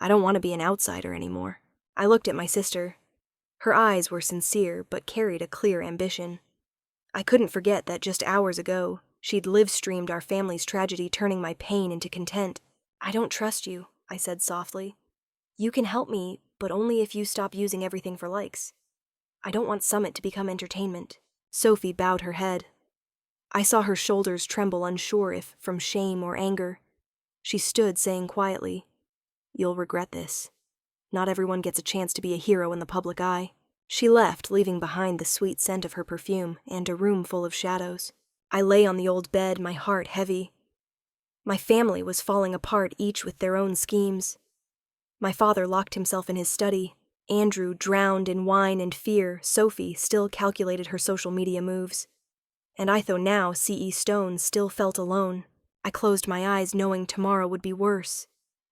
I don't want to be an outsider anymore. I looked at my sister. Her eyes were sincere, but carried a clear ambition. I couldn't forget that just hours ago, she'd live-streamed our family's tragedy, turning my pain into content. I don't trust you, I said softly. You can help me, but only if you stop using everything for likes. I don't want Summit to become entertainment. Sophie bowed her head. I saw her shoulders tremble, unsure if from shame or anger. She stood, saying quietly, You'll regret this. Not everyone gets a chance to be a hero in the public eye. She left, leaving behind the sweet scent of her perfume and a room full of shadows. I lay on the old bed, my heart heavy. My family was falling apart, each with their own schemes. My father locked himself in his study. Andrew drowned in wine and fear. Sophie still calculated her social media moves. And I though now C.E. Stone still felt alone. I closed my eyes knowing tomorrow would be worse,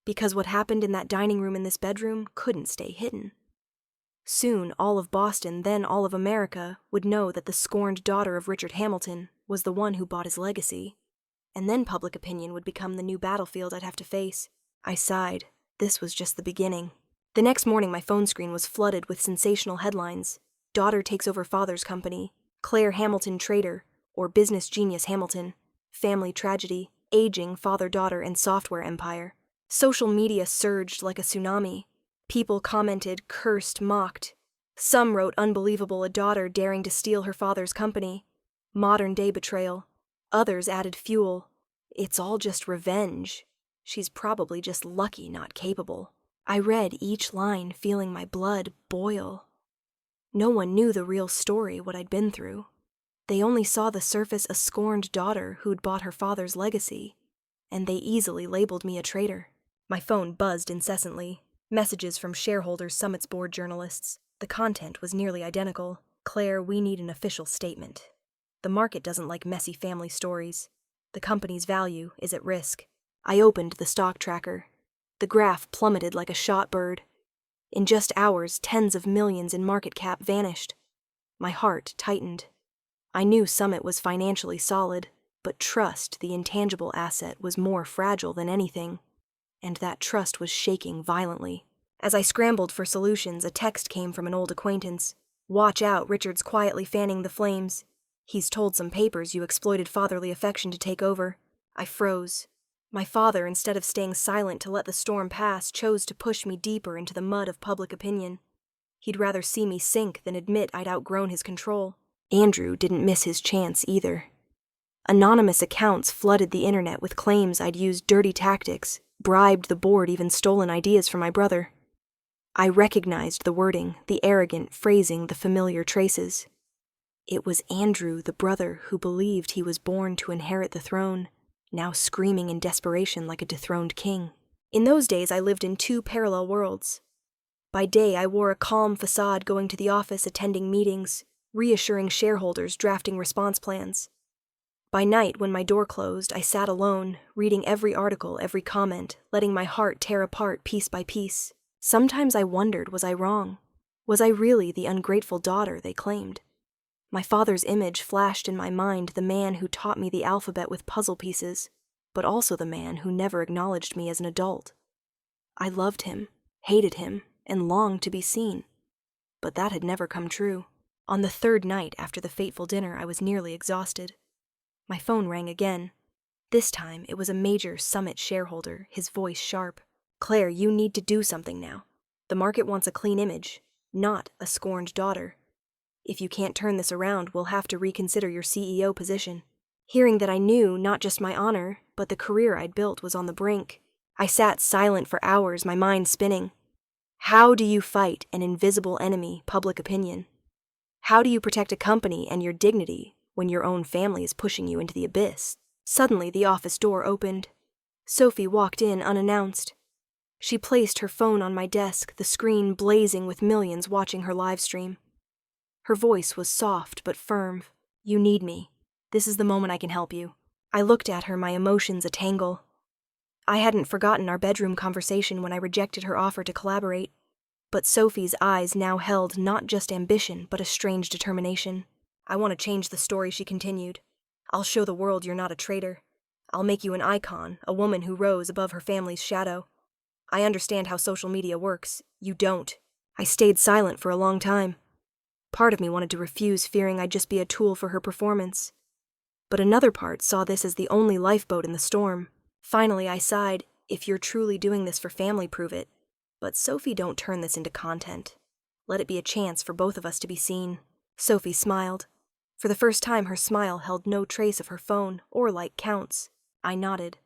because what happened in that dining room in this bedroom couldn't stay hidden. Soon all of Boston, then all of America, would know that the scorned daughter of Richard Hamilton was the one who bought his legacy. And then public opinion would become the new battlefield I'd have to face. I sighed. This was just the beginning. The next morning my phone screen was flooded with sensational headlines. Daughter takes over father's company. Claire Hamilton traitor, or business genius Hamilton. Family tragedy. Aging father-daughter and software empire. Social media surged like a tsunami. People commented, cursed, mocked. Some wrote unbelievable, a daughter daring to steal her father's company. Modern-day betrayal. Others added fuel. It's all just revenge. She's probably just lucky, not capable. I read each line, feeling my blood boil. No one knew the real story, what I'd been through. They only saw the surface, a scorned daughter who'd bought her father's legacy, and they easily labeled me a traitor. My phone buzzed incessantly. Messages from shareholders, Summit's board journalists. The content was nearly identical. Claire, we need an official statement. The market doesn't like messy family stories. The company's value is at risk. I opened the stock tracker. The graph plummeted like a shot bird. In just hours, tens of millions in market cap vanished. My heart tightened. I knew Summit was financially solid, but trust, the intangible asset, was more fragile than anything. And that trust was shaking violently. As I scrambled for solutions, a text came from an old acquaintance. Watch out, Richard's quietly fanning the flames. He's told some papers you exploited fatherly affection to take over. I froze. My father, instead of staying silent to let the storm pass, chose to push me deeper into the mud of public opinion. He'd rather see me sink than admit I'd outgrown his control. Andrew didn't miss his chance either. Anonymous accounts flooded the internet with claims I'd used dirty tactics, bribed the board, even stolen ideas from my brother. I recognized the wording, the arrogant phrasing, the familiar traces. It was Andrew, the brother who believed he was born to inherit the throne, now screaming in desperation like a dethroned king. In those days, I lived in two parallel worlds. By day, I wore a calm facade, going to the office, attending meetings, reassuring shareholders, drafting response plans. By night, when my door closed, I sat alone, reading every article, every comment, letting my heart tear apart piece by piece. Sometimes I wondered, was I wrong? Was I really the ungrateful daughter they claimed? My father's image flashed in my mind, the man who taught me the alphabet with puzzle pieces, but also the man who never acknowledged me as an adult. I loved him, hated him, and longed to be seen. But that had never come true. On the third night after the fateful dinner, I was nearly exhausted. My phone rang again. This time, it was a major Summit shareholder, his voice sharp. Claire, you need to do something now. The market wants a clean image, not a scorned daughter. If you can't turn this around, we'll have to reconsider your CEO position. Hearing that I knew not just my honor, but the career I'd built was on the brink, I sat silent for hours, my mind spinning. How do you fight an invisible enemy, public opinion? How do you protect a company and your dignity when your own family is pushing you into the abyss? Suddenly, the office door opened. Sophie walked in unannounced. She placed her phone on my desk, the screen blazing with millions watching her live stream. Her voice was soft but firm. You need me. This is the moment I can help you. I looked at her, my emotions a tangle. I hadn't forgotten our bedroom conversation when I rejected her offer to collaborate. But Sophie's eyes now held not just ambition, but a strange determination. I want to change the story, she continued. I'll show the world you're not a traitor. I'll make you an icon, a woman who rose above her family's shadow. I understand how social media works. You don't. I stayed silent for a long time. Part of me wanted to refuse, fearing I'd just be a tool for her performance. But another part saw this as the only lifeboat in the storm. Finally, I sighed, if you're truly doing this for family, prove it. But Sophie, don't turn this into content. Let it be a chance for both of us to be seen. Sophie smiled. For the first time, her smile held no trace of her phone or like counts. I nodded.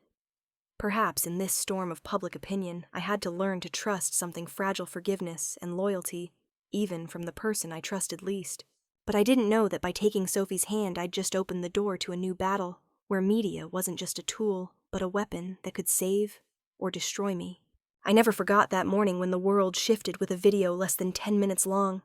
Perhaps in this storm of public opinion, I had to learn to trust something fragile, forgiveness and loyalty, even from the person I trusted least. But I didn't know that by taking Sophie's hand, I'd just opened the door to a new battle, where media wasn't just a tool, but a weapon that could save or destroy me. I never forgot that morning when the world shifted with a video less than 10 minutes long.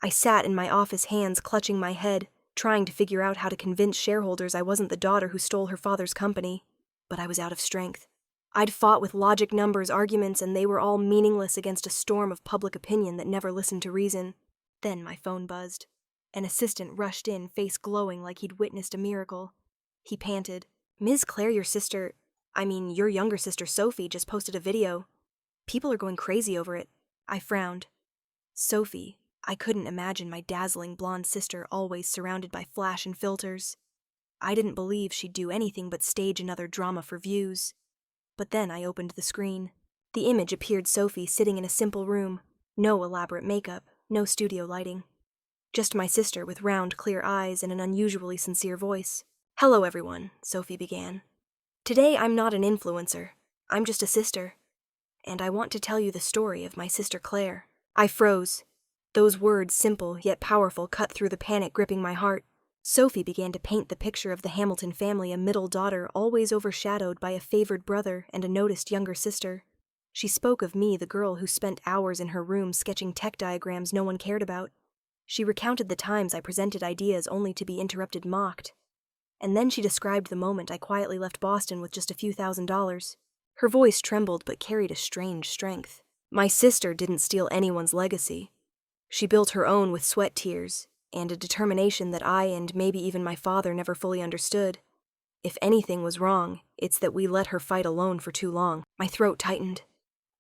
I sat in my office, hands clutching my head, trying to figure out how to convince shareholders I wasn't the daughter who stole her father's company. But I was out of strength. I'd fought with logic, numbers, arguments, and they were all meaningless against a storm of public opinion that never listened to reason. Then my phone buzzed. An assistant rushed in, face glowing like he'd witnessed a miracle. He panted, "Ms. Claire, your younger sister Sophie just posted a video. People are going crazy over it." I frowned. Sophie. I couldn't imagine my dazzling blonde sister always surrounded by flash and filters. I didn't believe she'd do anything but stage another drama for views. But then I opened the screen. The image appeared Sophie sitting in a simple room. No elaborate makeup, no studio lighting. Just my sister with round, clear eyes and an unusually sincere voice. "Hello, everyone," Sophie began. "Today I'm not an influencer. I'm just a sister. And I want to tell you the story of my sister Claire." I froze. Those words, simple yet powerful, cut through the panic gripping my heart. Sophie began to paint the picture of the Hamilton family, a middle daughter always overshadowed by a favored brother and a noticed younger sister. She spoke of me, the girl who spent hours in her room sketching tech diagrams no one cared about. She recounted the times I presented ideas only to be interrupted, mocked. And then she described the moment I quietly left Boston with just a few $1,000s. Her voice trembled but carried a strange strength. My sister didn't steal anyone's legacy. She built her own with sweat, tears, and a determination that I and maybe even my father never fully understood. If anything was wrong, it's that we let her fight alone for too long. My throat tightened.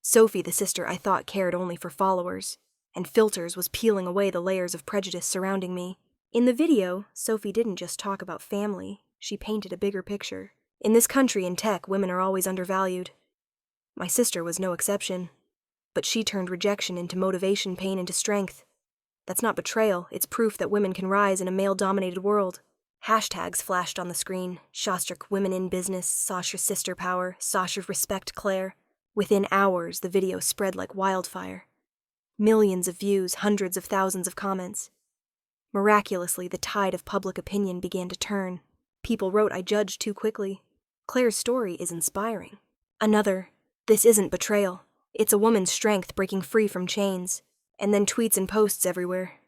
Sophie, the sister I thought cared only for followers, and filters, was peeling away the layers of prejudice surrounding me. In the video, Sophie didn't just talk about family, she painted a bigger picture. In this country in tech, women are always undervalued. My sister was no exception. But she turned rejection into motivation, pain into strength. That's not betrayal, it's proof that women can rise in a male-dominated world. Hashtags flashed on the screen. Shostrik women in business, Sasha sister power, Sasha respect Claire. Within hours, the video spread like wildfire. Millions of views, hundreds of thousands of comments. Miraculously, the tide of public opinion began to turn. People wrote I judged too quickly. Claire's story is inspiring. Another, "This isn't betrayal. It's a woman's strength breaking free from chains." And then tweets and posts everywhere.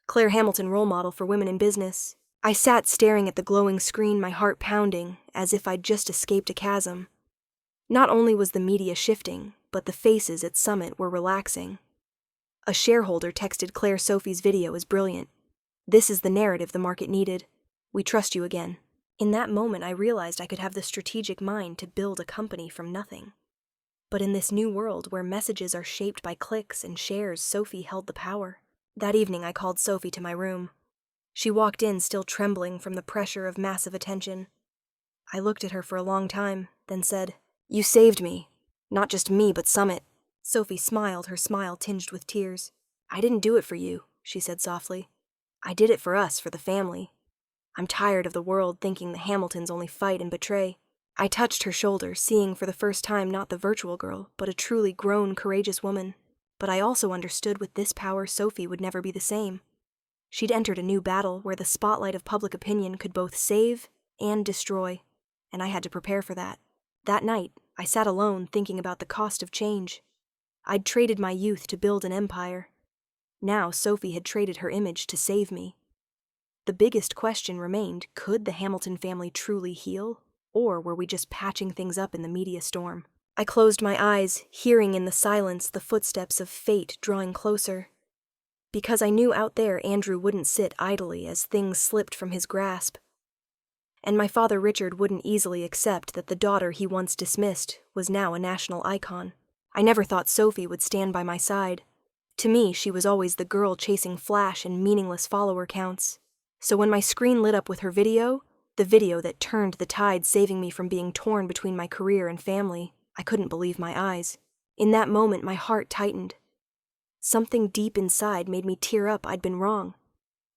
"Claire Hamilton role model for women in business." I sat staring at the glowing screen, my heart pounding, as if I'd just escaped a chasm. Not only was the media shifting, but the faces at Summit were relaxing. A shareholder texted Claire, "Sophie's video is brilliant. This is the narrative the market needed. We trust you again." In that moment, I realized I could have the strategic mind to build a company from nothing. But in this new world where messages are shaped by clicks and shares, Sophie held the power. That evening, I called Sophie to my room. She walked in, still trembling from the pressure of massive attention. I looked at her for a long time, then said, "You saved me. Not just me, but Summit." Sophie smiled, her smile tinged with tears. "I didn't do it for you," she said softly. "I did it for us, for the family. I'm tired of the world thinking the Hamiltons only fight and betray." I touched her shoulder, seeing for the first time not the virtual girl, but a truly grown, courageous woman. But I also understood with this power Sophie would never be the same. She'd entered a new battle where the spotlight of public opinion could both save and destroy, and I had to prepare for that. That night, I sat alone thinking about the cost of change. I'd traded my youth to build an empire. Now Sophie had traded her image to save me. The biggest question remained, could the Hamilton family truly heal? Or were we just patching things up in the media storm? I closed my eyes, hearing in the silence the footsteps of fate drawing closer. Because I knew out there Andrew wouldn't sit idly as things slipped from his grasp. And my father Richard wouldn't easily accept that the daughter he once dismissed was now a national icon. I never thought Sophie would stand by my side. To me, she was always the girl chasing flash and meaningless follower counts. So when my screen lit up with her video, the video that turned the tide, saving me from being torn between my career and family, I couldn't believe my eyes. In that moment, my heart tightened. Something deep inside made me tear up. I'd been wrong.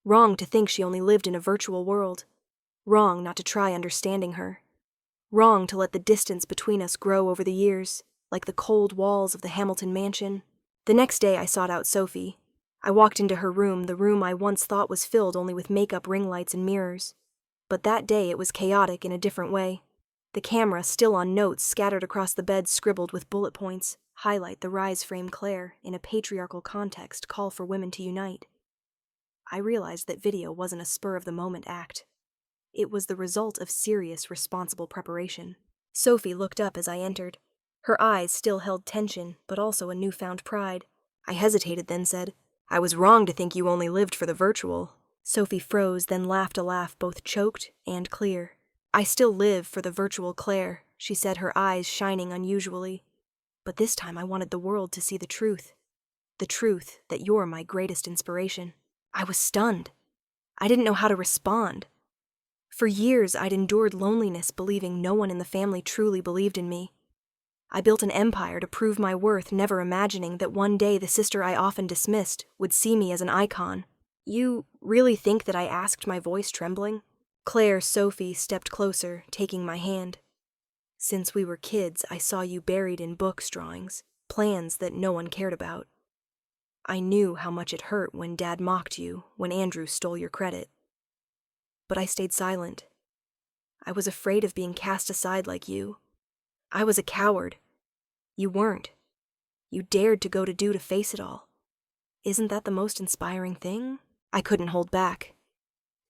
Wrong to think she only lived in a virtual world. Wrong not to try understanding her. Wrong to let the distance between us grow over the years, like the cold walls of the Hamilton mansion. The next day, I sought out Sophie. I walked into her room, the room I once thought was filled only with makeup, ring lights, and mirrors. But that day it was chaotic in a different way. The camera, still on notes scattered across the bed scribbled with bullet points, highlight the rise frame Claire, in a patriarchal context, call for women to unite. I realized that video wasn't a spur-of-the-moment act. It was the result of serious, responsible preparation. Sophie looked up as I entered. Her eyes still held tension, but also a newfound pride. I hesitated, then said, "I was wrong to think you only lived for the virtual." Sophie froze, then laughed a laugh both choked and clear. "I still live for the virtual Claire," she said, her eyes shining unusually. "But this time I wanted the world to see the truth. The truth that you're my greatest inspiration." I was stunned. I didn't know how to respond. For years I'd endured loneliness, believing no one in the family truly believed in me. I built an empire to prove my worth, never imagining that one day the sister I often dismissed would see me as an icon. "You really think that I asked, my voice trembling?" Sophie stepped closer, taking my hand. "Since we were kids, I saw you buried in books drawings, plans that no one cared about. I knew how much it hurt when Dad mocked you, when Andrew stole your credit. But I stayed silent. I was afraid of being cast aside like you. I was a coward. You weren't. You dared to go to face it all. Isn't that the most inspiring thing?" I couldn't hold back.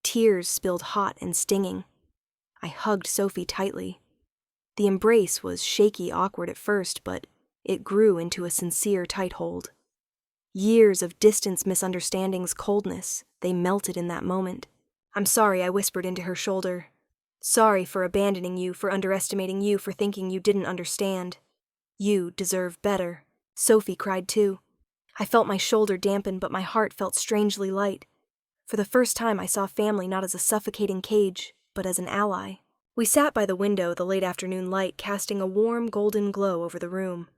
Tears spilled hot and stinging. I hugged Sophie tightly. The embrace was shaky, awkward at first, but it grew into a sincere, tight hold. Years of distance, misunderstandings, coldness, they melted in that moment. "I'm sorry," I whispered into her shoulder. "Sorry for abandoning you, for underestimating you, for thinking you didn't understand. You deserve better." Sophie cried too. I felt my shoulder dampen, but my heart felt strangely light. For the first time I saw family not as a suffocating cage, but as an ally. We sat by the window, the late afternoon light casting a warm, golden glow over the room.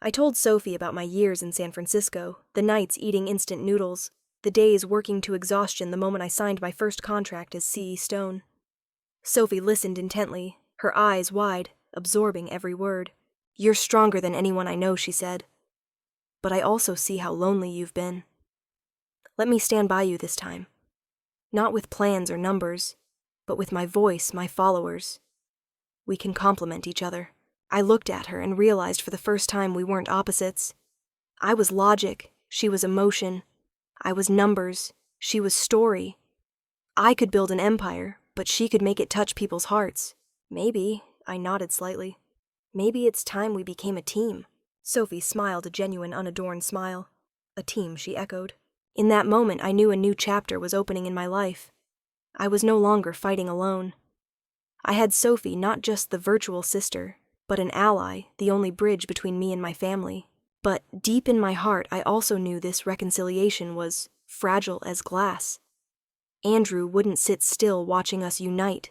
I told Sophie about my years in San Francisco, the nights eating instant noodles, the days working to exhaustion the moment I signed my first contract as C.E. Stone. Sophie listened intently, her eyes wide, absorbing every word. "You're stronger than anyone I know," she said. "But I also see how lonely you've been. Let me stand by you this time. Not with plans or numbers, but with my voice, my followers. We can complement each other." I looked at her and realized for the first time we weren't opposites. I was logic, she was emotion. I was numbers, she was story. I could build an empire, but she could make it touch people's hearts. "Maybe," I nodded slightly. "Maybe it's time we became a team." Sophie smiled a genuine, unadorned smile. "A team," she echoed. In that moment, I knew a new chapter was opening in my life. I was no longer fighting alone. I had Sophie, not just the virtual sister, but an ally, the only bridge between me and my family. But deep in my heart, I also knew this reconciliation was fragile as glass. Andrew wouldn't sit still watching us unite.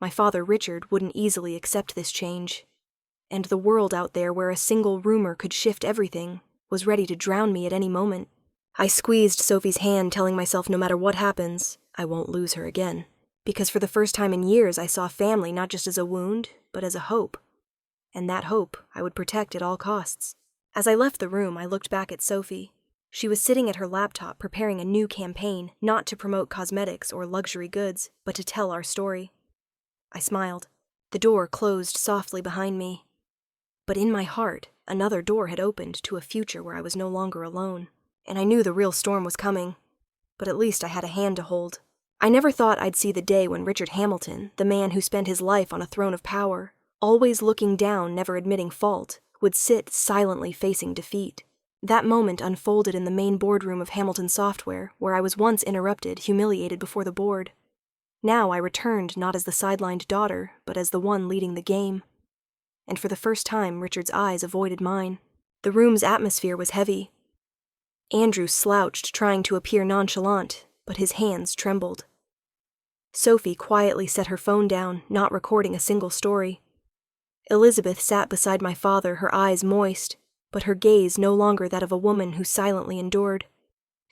My father, Richard, wouldn't easily accept this change. And the world out there, where a single rumor could shift everything, was ready to drown me at any moment. I squeezed Sophie's hand, telling myself no matter what happens, I won't lose her again. Because for the first time in years, I saw family not just as a wound, but as a hope. And that hope I would protect at all costs. As I left the room, I looked back at Sophie. She was sitting at her laptop preparing a new campaign, not to promote cosmetics or luxury goods, but to tell our story. I smiled. The door closed softly behind me. But in my heart, another door had opened to a future where I was no longer alone. And I knew the real storm was coming. But at least I had a hand to hold. I never thought I'd see the day when Richard Hamilton, the man who spent his life on a throne of power, always looking down, never admitting fault, would sit silently facing defeat. That moment unfolded in the main boardroom of Hamilton Software, where I was once interrupted, humiliated before the board. Now I returned not as the sidelined daughter, but as the one leading the game. And for the first time, Richard's eyes avoided mine. The room's atmosphere was heavy. Andrew slouched, trying to appear nonchalant, but his hands trembled. Sophie quietly set her phone down, not recording a single story. Elizabeth sat beside my father, her eyes moist, but her gaze no longer that of a woman who silently endured.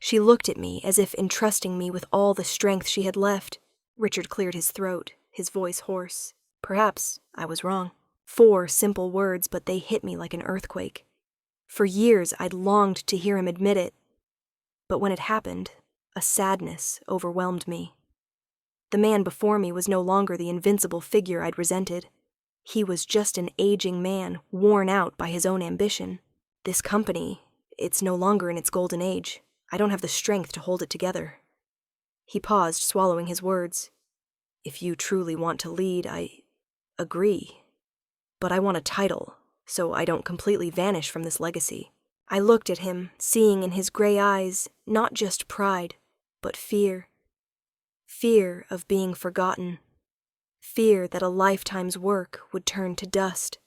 She looked at me as if entrusting me with all the strength she had left. Richard cleared his throat, his voice hoarse. Perhaps I was wrong. 4 simple words, but they hit me like an earthquake. For years I'd longed to hear him admit it. But when it happened, a sadness overwhelmed me. The man before me was no longer the invincible figure I'd resented. He was just an aging man, worn out by his own ambition. This company, it's no longer in its golden age. I don't have the strength to hold it together. He paused, swallowing his words. If you truly want to lead, I agree. But I want a title, so I don't completely vanish from this legacy. I looked at him, seeing in his gray eyes not just pride, but fear. Fear of being forgotten. Fear that a lifetime's work would turn to dust.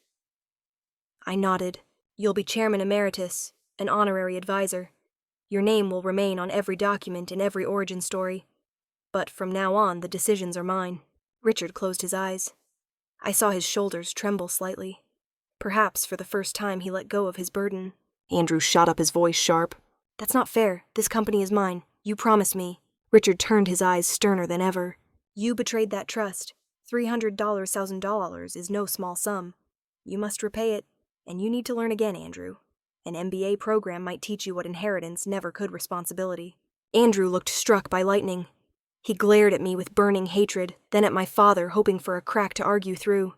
I nodded. You'll be chairman emeritus, an honorary advisor. Your name will remain on every document in every origin story. But from now on, the decisions are mine. Richard closed his eyes. I saw his shoulders tremble slightly. Perhaps for the first time he let go of his burden. Andrew shot up his voice sharp. That's not fair. This company is mine. You promised me. Richard turned his eyes sterner than ever. You betrayed that trust. $300,000 is no small sum. You must repay it, and you need to learn again, Andrew. An MBA program might teach you what inheritance never could responsibility. Andrew looked struck by lightning. He glared at me with burning hatred, then at my father, hoping for a crack to argue through.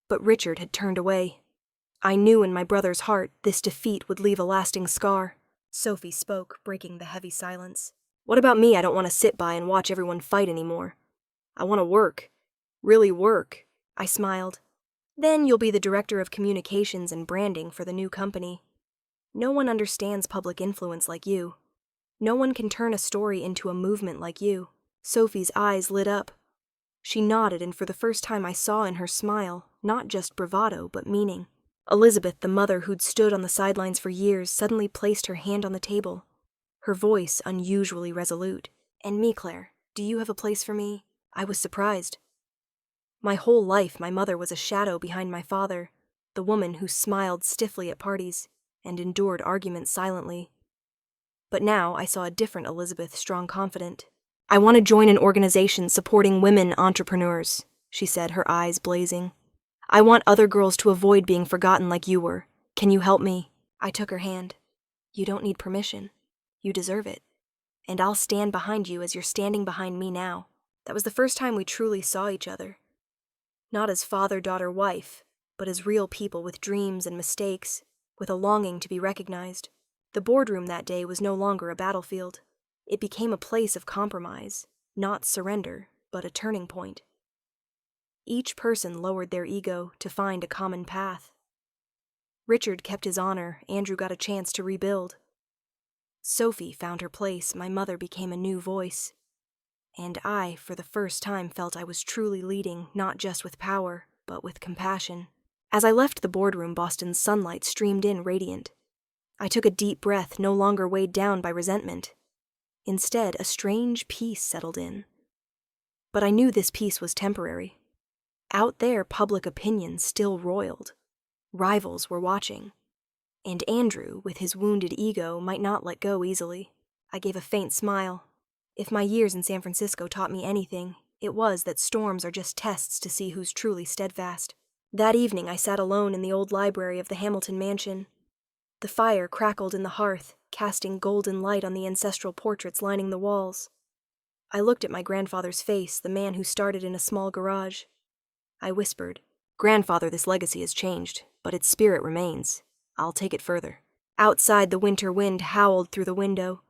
But Richard had turned away. I knew in my brother's heart this defeat would leave a lasting scar. Sophie spoke, breaking the heavy silence. What about me? I don't want to sit by and watch everyone fight anymore. I want to work. Really work. I smiled. Then you'll be the director of communications and branding for the new company. No one understands public influence like you. No one can turn a story into a movement like you. Sophie's eyes lit up. She nodded, and for the first time I saw in her smile not just bravado, but meaning. Elizabeth, the mother who'd stood on the sidelines for years, suddenly placed her hand on the table, her voice unusually resolute. And me, Claire, do you have a place for me? I was surprised. My whole life, my mother was a shadow behind my father, the woman who smiled stiffly at parties and endured arguments silently. But now I saw a different Elizabeth, strong, confident. I want to join an organization supporting women entrepreneurs, she said, her eyes blazing. I want other girls to avoid being forgotten like you were. Can you help me? I took her hand. You don't need permission. You deserve it. And I'll stand behind you as you're standing behind me now. That was the first time we truly saw each other. Not as father, daughter, wife, but as real people with dreams and mistakes, with a longing to be recognized. The boardroom that day was no longer a battlefield. It became a place of compromise, not surrender, but a turning point. Each person lowered their ego to find a common path. Richard kept his honor, Andrew got a chance to rebuild. Sophie found her place, my mother became a new voice. And I, for the first time, felt I was truly leading, not just with power, but with compassion. As I left the boardroom, Boston's sunlight streamed in radiant. I took a deep breath, no longer weighed down by resentment. Instead, a strange peace settled in. But I knew this peace was temporary. Out there, public opinion still roiled. Rivals were watching. And Andrew, with his wounded ego, might not let go easily. I gave a faint smile. If my years in San Francisco taught me anything, it was that storms are just tests to see who's truly steadfast. That evening I sat alone in the old library of the Hamilton mansion. The fire crackled in the hearth, casting golden light on the ancestral portraits lining the walls. I looked at my grandfather's face, the man who started in a small garage. I whispered, "Grandfather, this legacy has changed, but its spirit remains. I'll take it further." Outside, the winter wind howled through the window.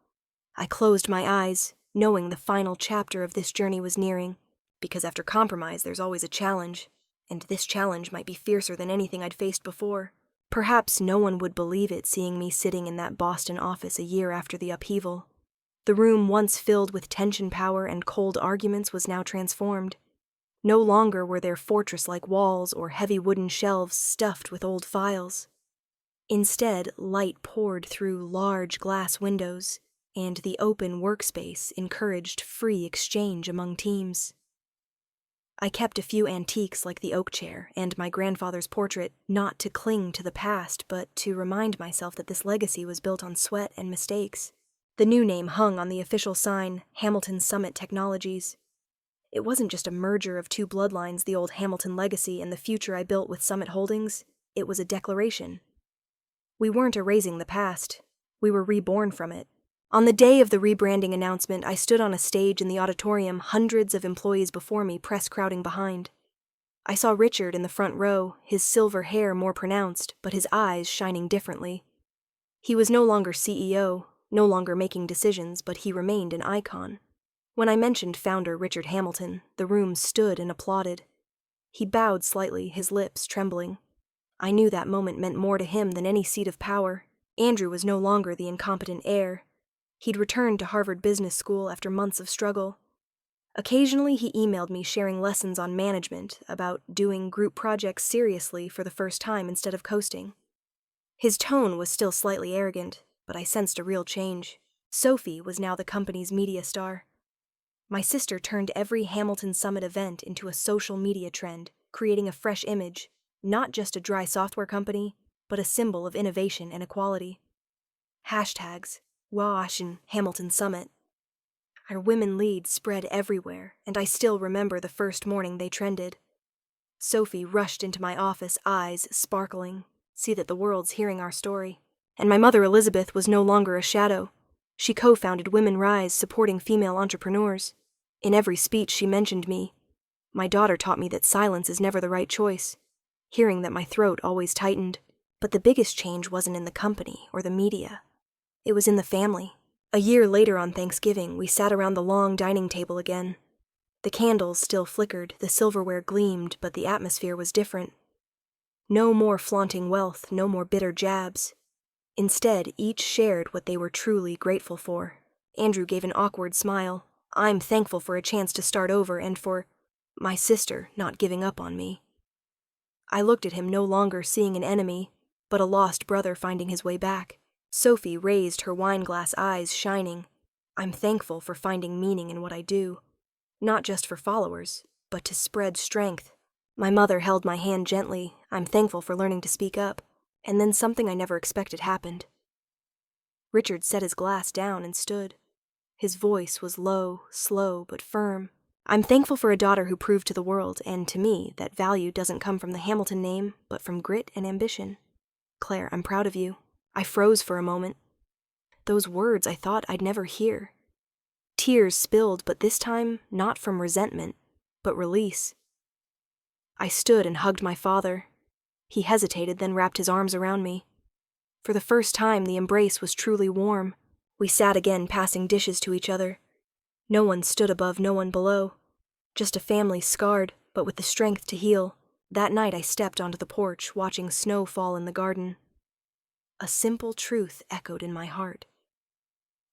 I closed my eyes, knowing the final chapter of this journey was nearing, because after compromise there's always a challenge, and this challenge might be fiercer than anything I'd faced before. Perhaps no one would believe it, seeing me sitting in that Boston office a year after the upheaval. The room once filled with tension, power, and cold arguments was now transformed. No longer were there fortress-like walls or heavy wooden shelves stuffed with old files. Instead, light poured through large glass windows, and the open workspace encouraged free exchange among teams. I kept a few antiques like the oak chair and my grandfather's portrait, not to cling to the past, but to remind myself that this legacy was built on sweat and mistakes. The new name hung on the official sign, Hamilton Summit Technologies. It wasn't just a merger of two bloodlines, the old Hamilton legacy and the future I built with Summit Holdings. It was a declaration. We weren't erasing the past. We were reborn from it. On the day of the rebranding announcement, I stood on a stage in the auditorium, hundreds of employees before me, press crowding behind. I saw Richard in the front row, his silver hair more pronounced, but his eyes shining differently. He was no longer CEO, no longer making decisions, but he remained an icon. When I mentioned founder Richard Hamilton, the room stood and applauded. He bowed slightly, his lips trembling. I knew that moment meant more to him than any seat of power. Andrew was no longer the incompetent heir. He'd returned to Harvard Business School after months of struggle. Occasionally, he emailed me sharing lessons on management, about doing group projects seriously for the first time instead of coasting. His tone was still slightly arrogant, but I sensed a real change. Sophie was now the company's media star. My sister turned every Hamilton Summit event into a social media trend, creating a fresh image, not just a dry software company, but a symbol of innovation and equality. Hashtags, WASH and Hamilton Summit. Our women leads spread everywhere, and I still remember the first morning they trended. Sophie rushed into my office, eyes sparkling. See that the world's hearing our story. And my mother Elizabeth was no longer a shadow. She co-founded Women Rise, supporting female entrepreneurs. In every speech she mentioned me. My daughter taught me that silence is never the right choice. Hearing that, my throat always tightened. But the biggest change wasn't in the company or the media. It was in the family. A year later on Thanksgiving, we sat around the long dining table again. The candles still flickered, the silverware gleamed, but the atmosphere was different. No more flaunting wealth, no more bitter jabs. Instead, each shared what they were truly grateful for. Andrew gave an awkward smile. I'm thankful for a chance to start over and for my sister not giving up on me. I looked at him, no longer seeing an enemy, but a lost brother finding his way back. Sophie raised her wine-glass eyes, shining. I'm thankful for finding meaning in what I do. Not just for followers, but to spread strength. My mother held my hand gently. I'm thankful for learning to speak up. And then something I never expected happened. Richard set his glass down and stood. His voice was low, slow, but firm. I'm thankful for a daughter who proved to the world, and to me, that value doesn't come from the Hamilton name, but from grit and ambition. Claire, I'm proud of you. I froze for a moment. Those words I thought I'd never hear. Tears spilled, but this time not from resentment, but release. I stood and hugged my father. He hesitated, then wrapped his arms around me. For the first time, the embrace was truly warm. We sat again, passing dishes to each other. No one stood above, no one below. Just a family scarred, but with the strength to heal. That night I stepped onto the porch, watching snow fall in the garden. A simple truth echoed in my heart.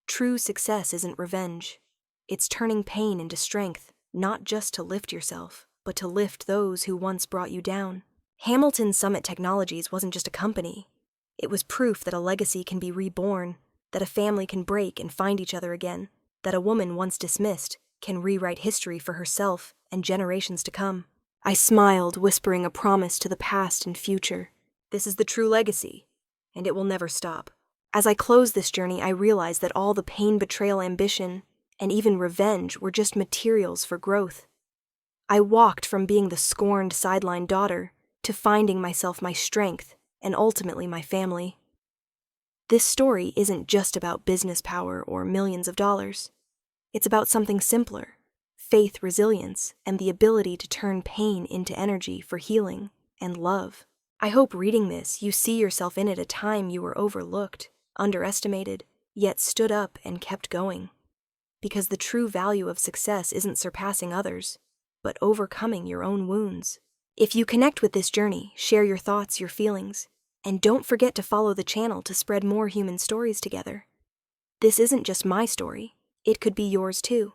True success isn't revenge. It's turning pain into strength, not just to lift yourself, but to lift those who once brought you down. Hamilton Summit Technologies wasn't just a company. It was proof that a legacy can be reborn, that a family can break and find each other again, that a woman once dismissed can rewrite history for herself and generations to come. I smiled, whispering a promise to the past and future. This is the true legacy, and it will never stop. As I closed this journey, I realized that all the pain, betrayal, ambition, and even revenge were just materials for growth. I walked from being the scorned, sidelined daughter to finding myself, my strength, and ultimately my family. This story isn't just about business power or millions of dollars. It's about something simpler: faith, resilience, and the ability to turn pain into energy for healing and love. I hope reading this, you see yourself in it, a time you were overlooked, underestimated, yet stood up and kept going. Because the true value of success isn't surpassing others, but overcoming your own wounds. If you connect with this journey, share your thoughts, your feelings, and don't forget to follow the channel to spread more human stories together. This isn't just my story, it could be yours too.